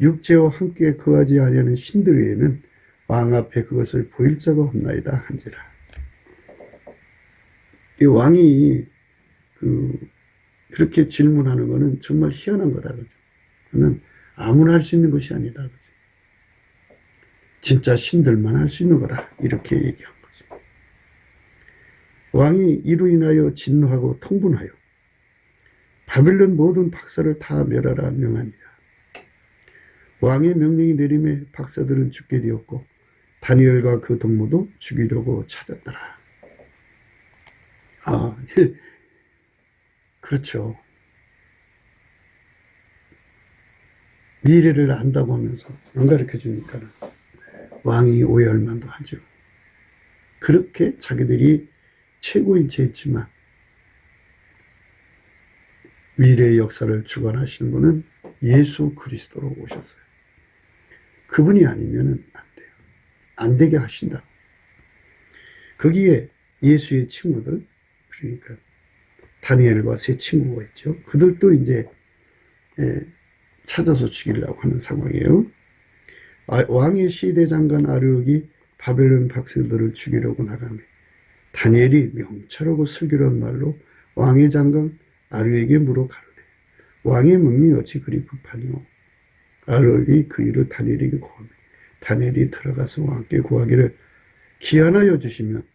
[SPEAKER 2] 육체와 함께 거하지 아니하는 신들 외에는 왕 앞에 그것을 보일 자가 없나이다 한지라. 이 왕이 그렇게 질문하는 것은 정말 희한한 거다. 그죠? 그는 아무나 할 수 있는 것이 아니다. 그죠? 진짜 신들만 할 수 있는 거다. 이렇게 얘기한 거죠. 왕이 이로 인하여 진노하고 통분하여 바벨론 모든 박사를 다 멸하라 명하니라. 왕의 명령이 내림에 박사들은 죽게 되었고 다니엘과 그 동무도 죽이려고 찾았더라. 그렇죠. 미래를 안다고 하면서 안 가르쳐 주니까는 왕이 오해할 만도 하죠. 그렇게 자기들이 최고인 채 했지만 미래의 역사를 주관하시는 분은 예수 그리스도로 오셨어요. 그분이 아니면 안 돼요. 안 되게 하신다. 거기에 예수의 친구들, 그러니까 다니엘과 세 친구가 있죠. 그들도 이제 찾아서 죽이려고 하는 상황이에요. 왕의 시대장관 아르옥이 바벨론 박사들을 죽이려고 나가며 다니엘이 명철하고 슬기로운 말로 왕의 장관 아르옥에게 물어 가로되 왕의 명령이 어찌 그리 급하뇨. 아르옥이 그 일을 다니엘에게 고하며 다니엘이 들어가서 왕께 구하기를 기한하여 주시면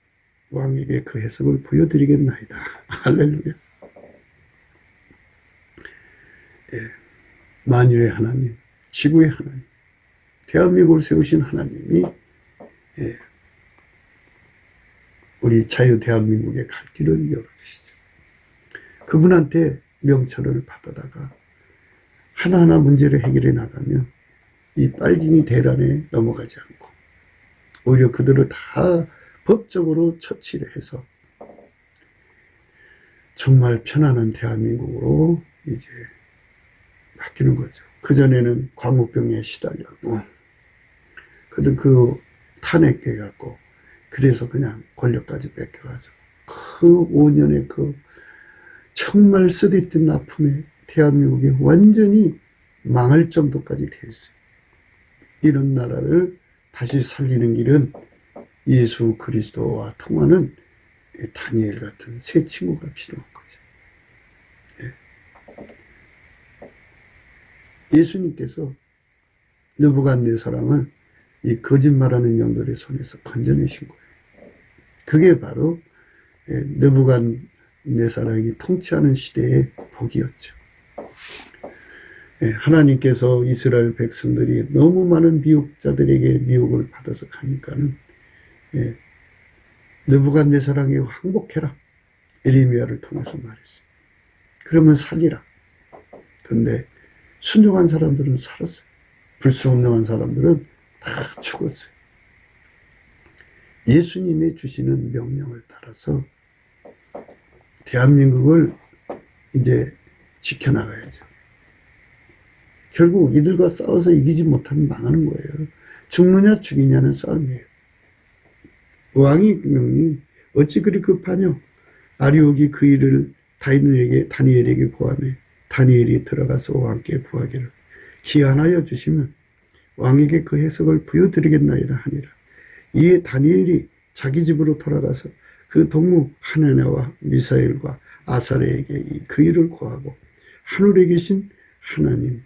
[SPEAKER 2] 왕에게 그 해석을 보여드리겠나이다. 할렐루야. 만유의 하나님, 지구의 하나님, 대한민국을 세우신 하나님이 우리 자유 대한민국의 갈 길을 열어주시죠. 그분한테 명철을 받아다가 하나하나 문제를 해결해 나가면 이 빨갱이 대란에 넘어가지 않고 오히려 그들을 다 법적으로 처치를 해서 정말 편안한 대한민국으로 이제 바뀌는 거죠. 그전에는 광우병에 시달렸고, 그 탄핵해 갖고, 그래서 그냥 권력까지 뺏겨가지고, 그 5년의 그 정말 쓰디쓴 아픔에 대한민국이 완전히 망할 정도까지 됐어요. 이런 나라를 다시 살리는 길은 예수 그리스도와 통하는 다니엘 같은 새 친구가 필요한 거죠. 예수님께서 느부갓네살을 이 거짓말하는 영들의 손에서 건져내신 거예요. 그게 바로 느부갓네살이 통치하는 시대의 복이었죠. 하나님께서 이스라엘 백성들이 너무 많은 미혹자들에게 미혹을 받아서 가니까는 느부갓네살에게 항복해라. 에레미야를 통해서 말했어요. 그러면 살리라. 그런데 순종한 사람들은 살았어요. 불순종한 사람들은 다 죽었어요. 예수님이 주시는 명령을 따라서 대한민국을 이제 지켜나가야죠. 결국 이들과 싸워서 이기지 못하면 망하는 거예요. 죽느냐 죽이냐는 싸움이에요. 왕이 명이 어찌 그리 급하뇨? 아리옥이 그 일을 다니엘에게 고하매 다니엘이 들어가서 왕께 구하기를 기한하여 주시면 왕에게 그 해석을 보여드리겠나이다 하니라. 이에 다니엘이 자기 집으로 돌아가서 그 동무 하나냐와 미사엘과 아사레에게 그 일을 고하고 하늘에 계신 하나님이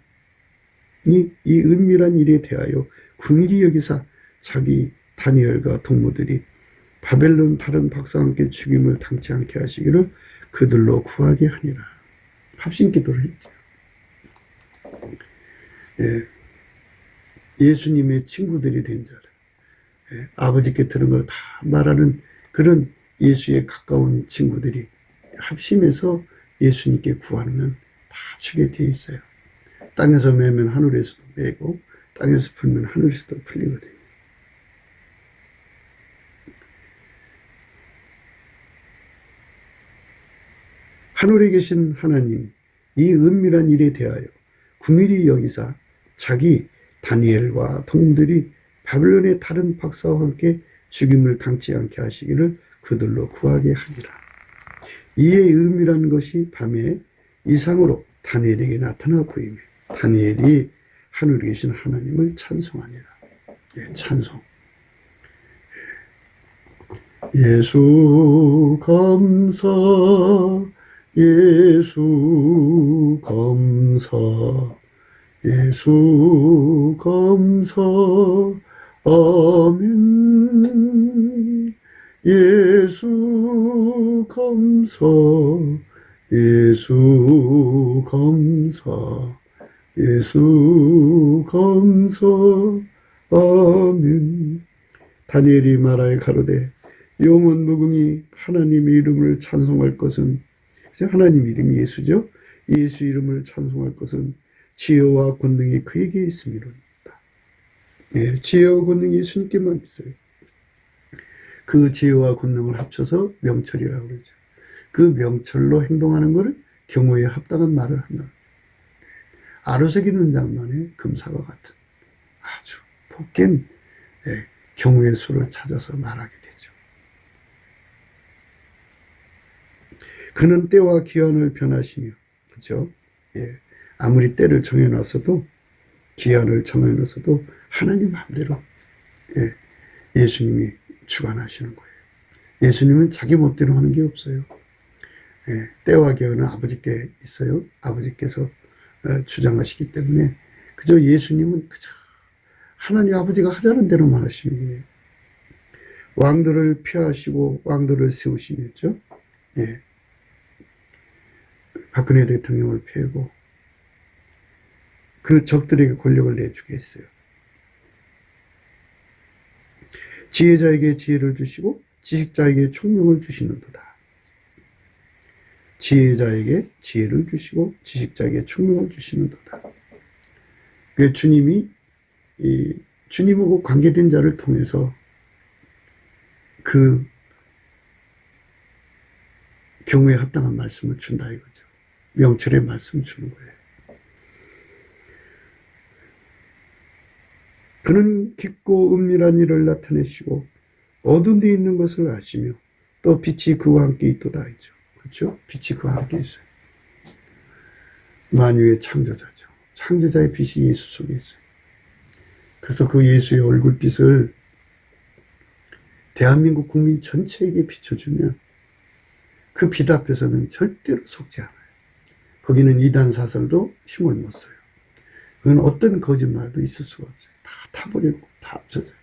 [SPEAKER 2] 이 은밀한 일에 대하여 긍휼히 여기사 자기 다니엘과 동무들이 바벨론 다른 박사와 함께 죽임을 당치 않게 하시기를 그들로 구하게 하니라. 합심기도를 했죠. 예수님의 친구들이 된 자들, 아버지께 들은 걸 다 말하는 그런 예수의 가까운 친구들이 합심해서 예수님께 구하면 다 주게 돼 있어요. 땅에서 매면 하늘에서도 매고 땅에서 풀면 하늘에서도 풀리거든요. 하늘에 계신 하나님, 이 은밀한 일에 대하여 긍휼히 여기사 자기 다니엘과 동들이 바벨론의 다른 박사와 함께 죽임을 당치 않게 하시기를 그들로 구하게 하니라. 이에 은밀한 것이 밤에 이상으로 다니엘에게 나타나 보이며 다니엘이 하늘에 계신 하나님을 찬송하니라. 찬송. 예수 감사, 예수 감사, 예수 감사, 아멘. 예수 감사, 예수 감사, 예수 감사, 아멘. 다니엘이 말하여 가로되 영원 무궁히 하나님의 이름을 찬송할 것은, 하나님 이름이 예수죠. 예수 이름을 찬송할 것은 지혜와 권능이 그에게 있음이로니이다. 지혜와 권능이 예수님께만 있어요. 그 지혜와 권능을 합쳐서 명철이라고 그러죠. 그 명철로 행동하는 것을 경우에 합당한 말을 한다. 아로새기 능장만의 금사와 같은 아주 복된 경우의 수를 찾아서 말하게 되죠. 그는 때와 기한을 변하시며, 그렇죠? 아무리 때를 정해놨어도, 기한을 정해놨어도 하나님 마음대로 예수님이 주관하시는 거예요. 예수님은 자기 멋대로 하는 게 없어요. 때와 기한은 아버지께 있어요. 아버지께서 주장하시기 때문에 그저 예수님은 그저 하나님 아버지가 하자는 대로만 하시는 거예요. 왕들을 피하시고 왕들을 세우시겠죠. 박근혜 대통령을 패고 그 적들에게 권력을 내주겠어요. 지혜자에게 지혜를 주시고 지식자에게 총명을 주시는도다. 지혜자에게 지혜를 주시고 지식자에게 총명을 주시는도다. 그 주님이 주님하고 관계된 자를 통해서 그 경우에 합당한 말씀을 준다 이거죠. 명철의 말씀을 주는 거예요. 그는 깊고 은밀한 일을 나타내시고 어두운 데 있는 것을 아시며 또 빛이 그와 함께 있도다 했죠. 그렇죠? 빛이 그와 함께 있어요. 만유의 창조자죠. 창조자의 빛이 예수 속에 있어요. 그래서 그 예수의 얼굴빛을 대한민국 국민 전체에게 비춰주면 그 빛 앞에서는 절대로 속지 않아요. 거기는 이단 사설도 힘을 못 써요. 그건 어떤 거짓말도 있을 수가 없어요. 다 타버리고 다 없어져요.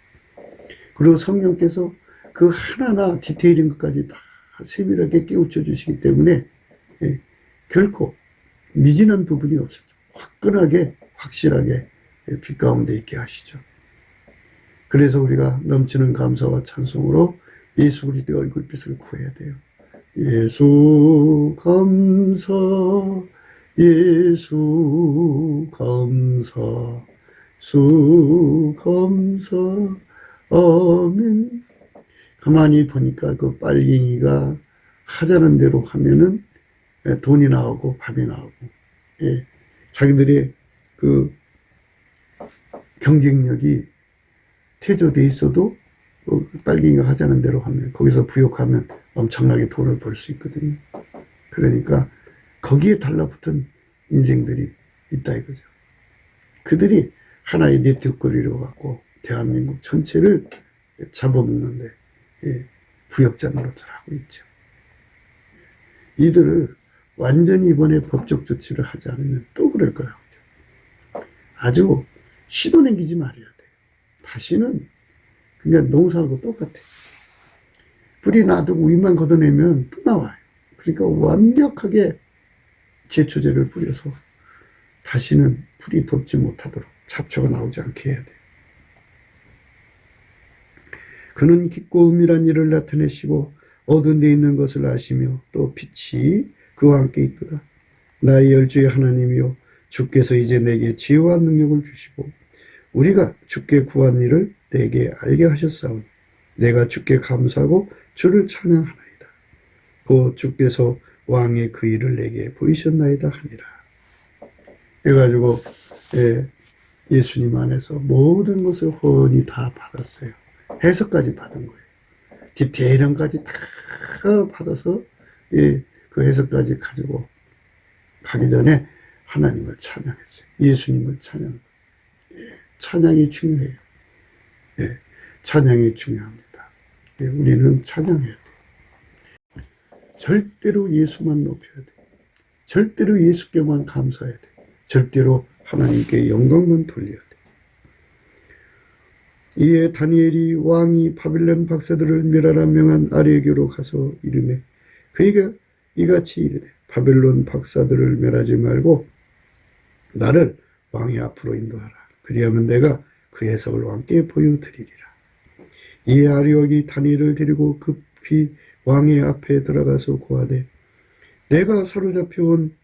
[SPEAKER 2] 그리고 성령께서 그 하나하나 디테일인 것까지 다 세밀하게 깨우쳐 주시기 때문에 결코 미진한 부분이 없어요. 화끈하게 확실하게 빛 가운데 있게 하시죠. 그래서 우리가 넘치는 감사와 찬송으로 예수 그리스도의 얼굴빛을 구해야 돼요. 예수 감사, 예수 감사, 수 감사, 아멘. 가만히 보니까 그 빨갱이가 하자는 대로 하면은 돈이 나오고 밥이 나오고, 자기들의 그 경쟁력이 태조돼 있어도 빨갱이가 하자는 대로 하면 거기서 부욕하면 엄청나게 돈을 벌 수 있거든요. 그러니까 거기에 달라붙은 인생들이 있다 이거죠. 그들이 하나의 네트워크를 갖고 대한민국 전체를 잡아먹는데 부역자 노릇을 하고 있죠. 이들을 완전히 이번에 법적 조치를 하지 않으면 또 그럴 거라고 하죠. 아주 시도내기지 말아야 돼요. 다시는 그냥 농사하고 똑같아. 뿌리 놔두고 위만 걷어내면 또 나와요. 그러니까 완벽하게 제초제를 뿌려서 다시는 풀이 돋지 못하도록 잡초가 나오지 않게 해야 돼요. 그는 깊고 은밀한 일을 나타내시고 어두운 데 있는 것을 아시며 또 빛이 그와 함께 있도다. 나의 열주의 하나님이요 주께서 이제 내게 지혜와 능력을 주시고 우리가 주께 구한 일을 내게 알게 하셨사오니 내가 주께 감사하고 주를 찬양하나이다. 곧 주께서 왕의 그 일을 내게 보이셨나이다 하니라. 그래가지고 예수님 안에서 모든 것을 훤히 다 받았어요. 해석까지 받은 거예요. 디테일함까지 다 받아서 그 해석까지 가지고 가기 전에 하나님을 찬양했어요. 예수님을 찬양. 찬양이 중요해요. 찬양이 중요합니다. 우리는 찬양해야 돼요. 절대로 예수만 높여야 돼요. 절대로 예수께만 감사해야 돼요. 절대로 하나님께 영광만 돌려야 돼요. 이에 다니엘이 왕이 바빌론 박사들을 멸하라 명한 아레교로 가서 이르매 그이가 이같이 이르되 바벨론 박사들을 멸하지 말고 나를 왕의 앞으로 인도하라. 그리하면 내가 그 해석을 왕께 보여드리리라. 이에 아리옥이 다니엘을 데리고 급히 왕의 앞에 들어가서 고하되 내가 사로잡혀온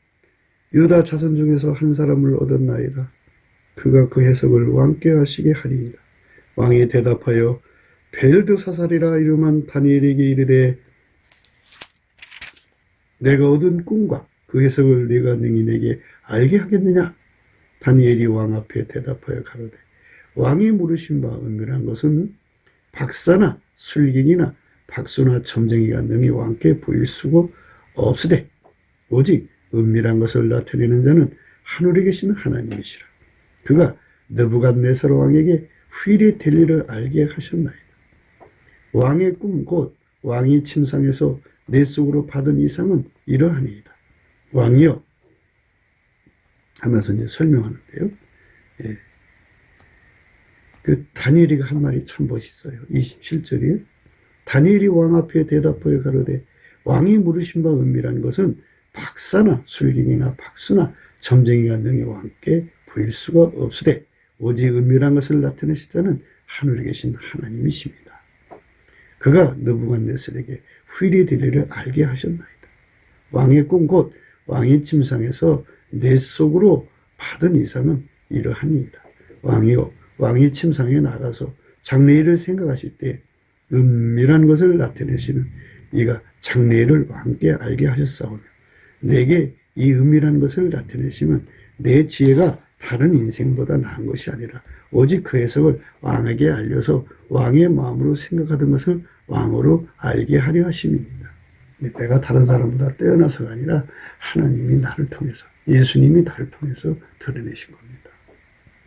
[SPEAKER 2] 유다 자손 중에서 한 사람을 얻었나이다. 그가 그 해석을 왕께 하시게 하리이다. 왕이 대답하여 벨드사살이라 이름한 다니엘에게 이르되 내가 얻은 꿈과 그 해석을 네가 능히 내게 알게 하겠느냐? 다니엘이 왕 앞에 대답하여 가로되 왕이 물으신 바 은밀한 것은 박사나 술객이나 박수나 점쟁이가 능히 왕께 보일 수가 없으되 오직 은밀한 것을 나타내는 자는 하늘에 계신 하나님이시라. 그가 느부갓네살 왕에게 후일에 될 일을 알게 하셨나이다. 왕의 꿈 곧 왕이 침상에서 내 속으로 받은 이상은 이러하니이다. 왕이여 하면서 이제 설명하는데요. 그 다니엘이가 한 말이 참 멋있어요. 27절에 다니엘이 왕 앞에 대답하여 가로되 왕이 물으신 바 은밀한 것은 박사나 술객이나 박수나 점쟁이가 능히 왕께 보일 수가 없으되 오직 은밀한 것을 나타내실 자는 하늘에 계신 하나님이십니다. 그가 느부갓네살에게 후일에 될 일을 알게 하셨나이다. 왕의 꿈 곧 왕의 침상에서 내 속으로 받은 이상은 이러하니이다. 왕이요 왕의 침상에 나가서 장래일을 생각하실 때 은밀한 것을 나타내시는 이가 장래일을 왕께 알게 하셨사오며 내게 이 은밀한 것을 나타내시면 내 지혜가 다른 인생보다 나은 것이 아니라 오직 그 해석을 왕에게 알려서 왕의 마음으로 생각하던 것을 왕으로 알게 하려 하심입니다. 내가 다른 사람보다 뛰어나서가 아니라 하나님이 나를 통해서, 예수님이 나를 통해서 드러내신 겁니다.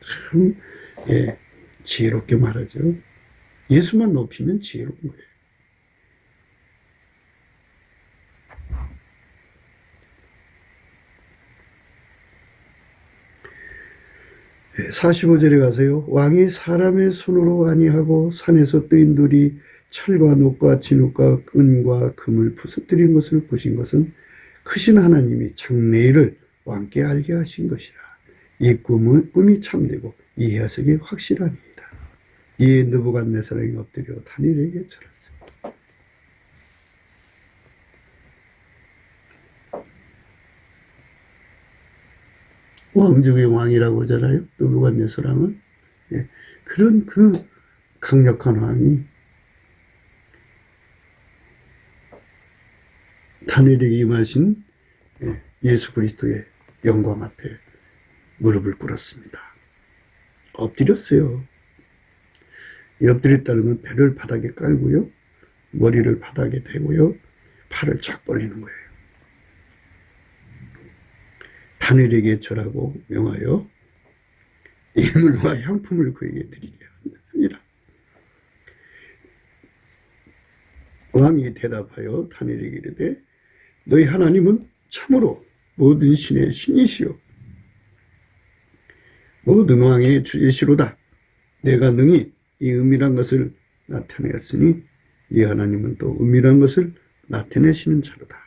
[SPEAKER 2] 참 지혜롭게 말하죠. 예수만 높이면 지혜로운 거예요. 45절에 가서요. 왕이 사람의 손으로 아니하고 산에서 뜨인 돌이 철과 녹과 진흙과 은과 금을 부서뜨린 것을 보신 것은 크신 하나님이 장래일을 왕께 알게 하신 것이라. 이 꿈이 참되고 이 해석이 확실하니이다. 이에 느부갓네살이 엎드려 다니엘에게 절했어요. 왕 중의 왕이라고 그러잖아요. 느부갓네살은. 그런 그 강력한 왕이 다니엘에게 임하신 예수 그리스도의 영광 앞에 무릎을 꿇었습니다. 엎드렸어요. 엎드렸다는 건 배를 바닥에 깔고요. 머리를 바닥에 대고요. 팔을 쫙 벌리는 거예요. 다니엘에게 절하고 명하여 예물과 향품을 그에게 드리게 하니라. 왕이 대답하여 다니엘에게 이르되 너희 하나님은 참으로 모든 신의 신이시요 모든 왕의 주제시로다. 내가 능히 이 은밀한 것을 나타내었으니 네 하나님은 또 은밀한 것을 나타내시는 자로다.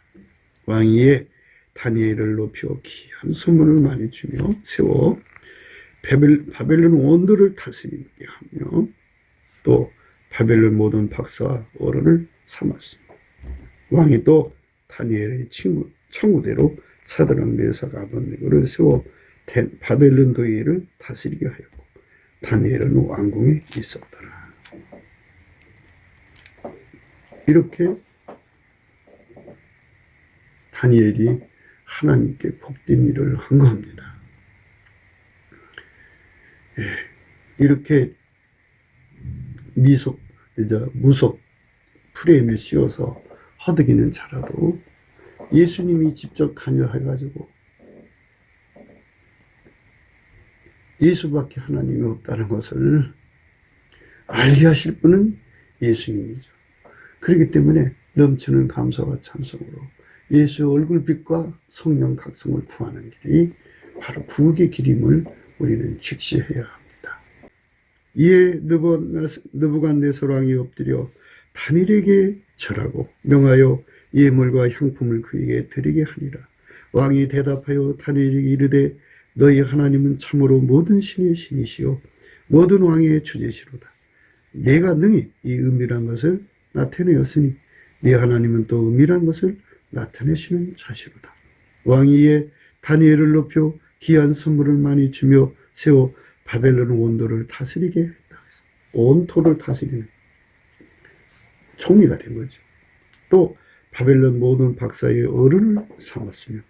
[SPEAKER 2] 왕이 이에 다니엘을 높여 귀한 선물을 많이 주며 세워 바벨론 원도를 다스리게 하며 또 바벨론 모든 박사와 어른을 삼았습니다. 왕이 또 다니엘의 청구대로 사드락 메삭 아벳네고를 세워 바벨론 도의를 다스리게 하였고 다니엘은 왕궁에 있었더라. 이렇게 다니엘이 하나님께 복된 일을 한 겁니다. 이렇게 무속 프레임에 씌워서 허덕이는 자라도 예수님이 직접 관여해가지고 예수밖에 하나님이 없다는 것을 알게 하실 분은 예수님이죠. 그렇기 때문에 넘치는 감사와 찬송으로 예수의 얼굴빛과 성령 각성을 구하는 길이 바로 구속의 길임을 우리는 직시해야 합니다. 이에 느부갓네살 왕이 엎드려 다니엘에게 절하고 명하여 예물과 향품을 그에게 드리게 하니라. 왕이 대답하여 다니엘에게 이르되 너희 하나님은 참으로 모든 신의 신이시요 모든 왕의 주제시로다. 내가 능히 이 은밀한 것을 나타내었으니 네 하나님은 또 은밀한 것을 나타내시는 자시로다. 왕이 이에 다니엘을 높여 귀한 선물을 많이 주며 세워 바벨론 원도를 다스리게 했다. 온토를 다스리는 총리가 된 거죠. 또 바벨론 모든 박사의 어른을 삼았으며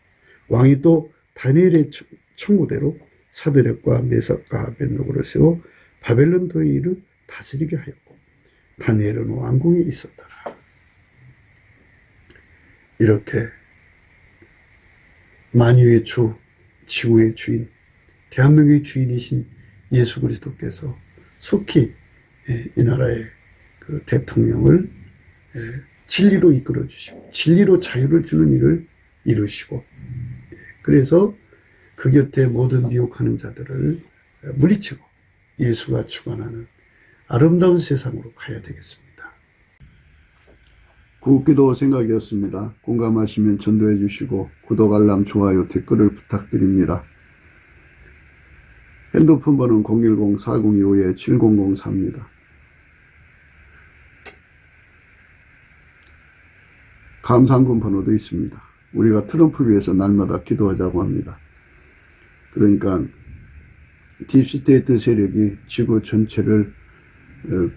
[SPEAKER 2] 왕이 또 다니엘의 청구대로 사드락과 메삭과 아벳네고를 세워 바벨론 도의를 다스리게 하였고 다니엘은 왕궁에 있었더라. 이렇게 만유의 주, 지구의 주인, 대한민국의 주인이신 예수 그리스도께서 속히 이 나라의 그 대통령을 진리로 이끌어 주시고 진리로 자유를 주는 일을 이루시고 그래서 그 곁에 모든 미혹하는 자들을 물리치고 예수가 주관하는 아름다운 세상으로 가야 되겠습니다.
[SPEAKER 1] 굿기도 생각이었습니다. 공감하시면 전도해 주시고 구독, 알람, 좋아요, 댓글을 부탁드립니다. 핸드폰 번호는 010-4025-7004입니다. 감사한금 번호도 있습니다. 우리가 트럼프를 위해서 날마다 기도하자고 합니다. 그러니까 딥스테이트 세력이 지구 전체를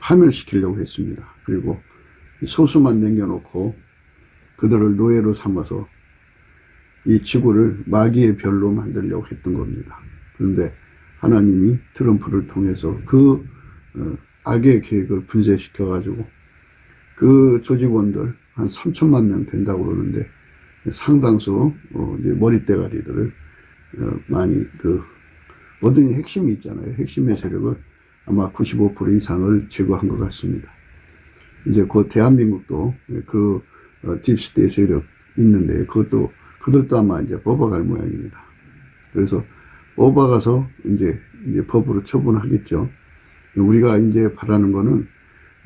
[SPEAKER 1] 파멸시키려고 했습니다. 그리고 소수만 남겨놓고 그들을 노예로 삼아서 이 지구를 마귀의 별로 만들려고 했던 겁니다. 그런데 하나님이 트럼프를 통해서 그 악의 계획을 분쇄시켜가지고 그 조직원들 한 3천만 명 된다고 그러는데 상당수 이제 머리대가리들을 많이 모든 핵심이 있잖아요. 핵심의 세력을 아마 95% 이상을 제거한 것 같습니다. 이제 곧 대한민국도 그 딥스테이 세력 있는데 그들도 아마 이제 뽑아갈 모양입니다. 그래서 뽑아가서 이제 법으로 처분하겠죠. 우리가 이제 바라는 거는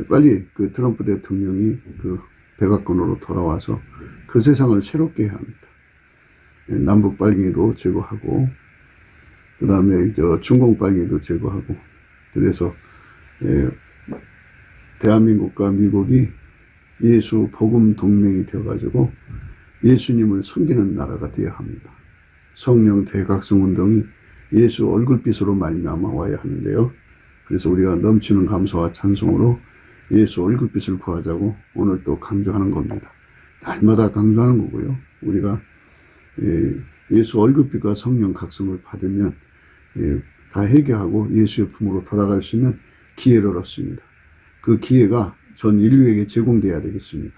[SPEAKER 1] 빨리 그 트럼프 대통령이 그 백악관으로 돌아와서 그 세상을 새롭게 해야 합니다. 남북 빨갱이도 제거하고, 그 다음에 중공 빨갱이도 제거하고, 그래서 대한민국과 미국이 예수 복음 동맹이 되어가지고 예수님을 섬기는 나라가 되어야 합니다. 성령 대각성 운동이 예수 얼굴빛으로 말미암아 와야 하는데요. 그래서 우리가 넘치는 감사와 찬송으로 예수 얼굴빛을 구하자고 오늘 또 강조하는 겁니다. 날마다 강조하는 거고요. 우리가 예수 얼굴빛과 성령 각성을 받으면 다 해결하고 예수의 품으로 돌아갈 수 있는 기회를 얻습니다. 그 기회가 전 인류에게 제공돼야 되겠습니다.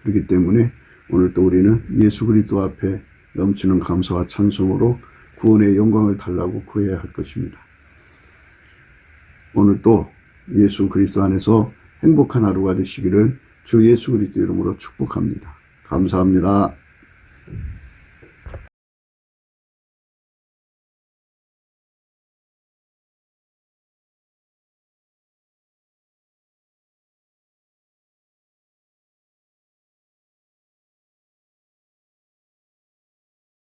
[SPEAKER 1] 그렇기 때문에 오늘 또 우리는 예수 그리스도 앞에 넘치는 감사와 찬송으로 구원의 영광을 달라고 구해야 할 것입니다. 오늘 또 예수 그리스도 안에서 행복한 하루가 되시기를 주 예수 그리스도 이름으로 축복합니다. 감사합니다.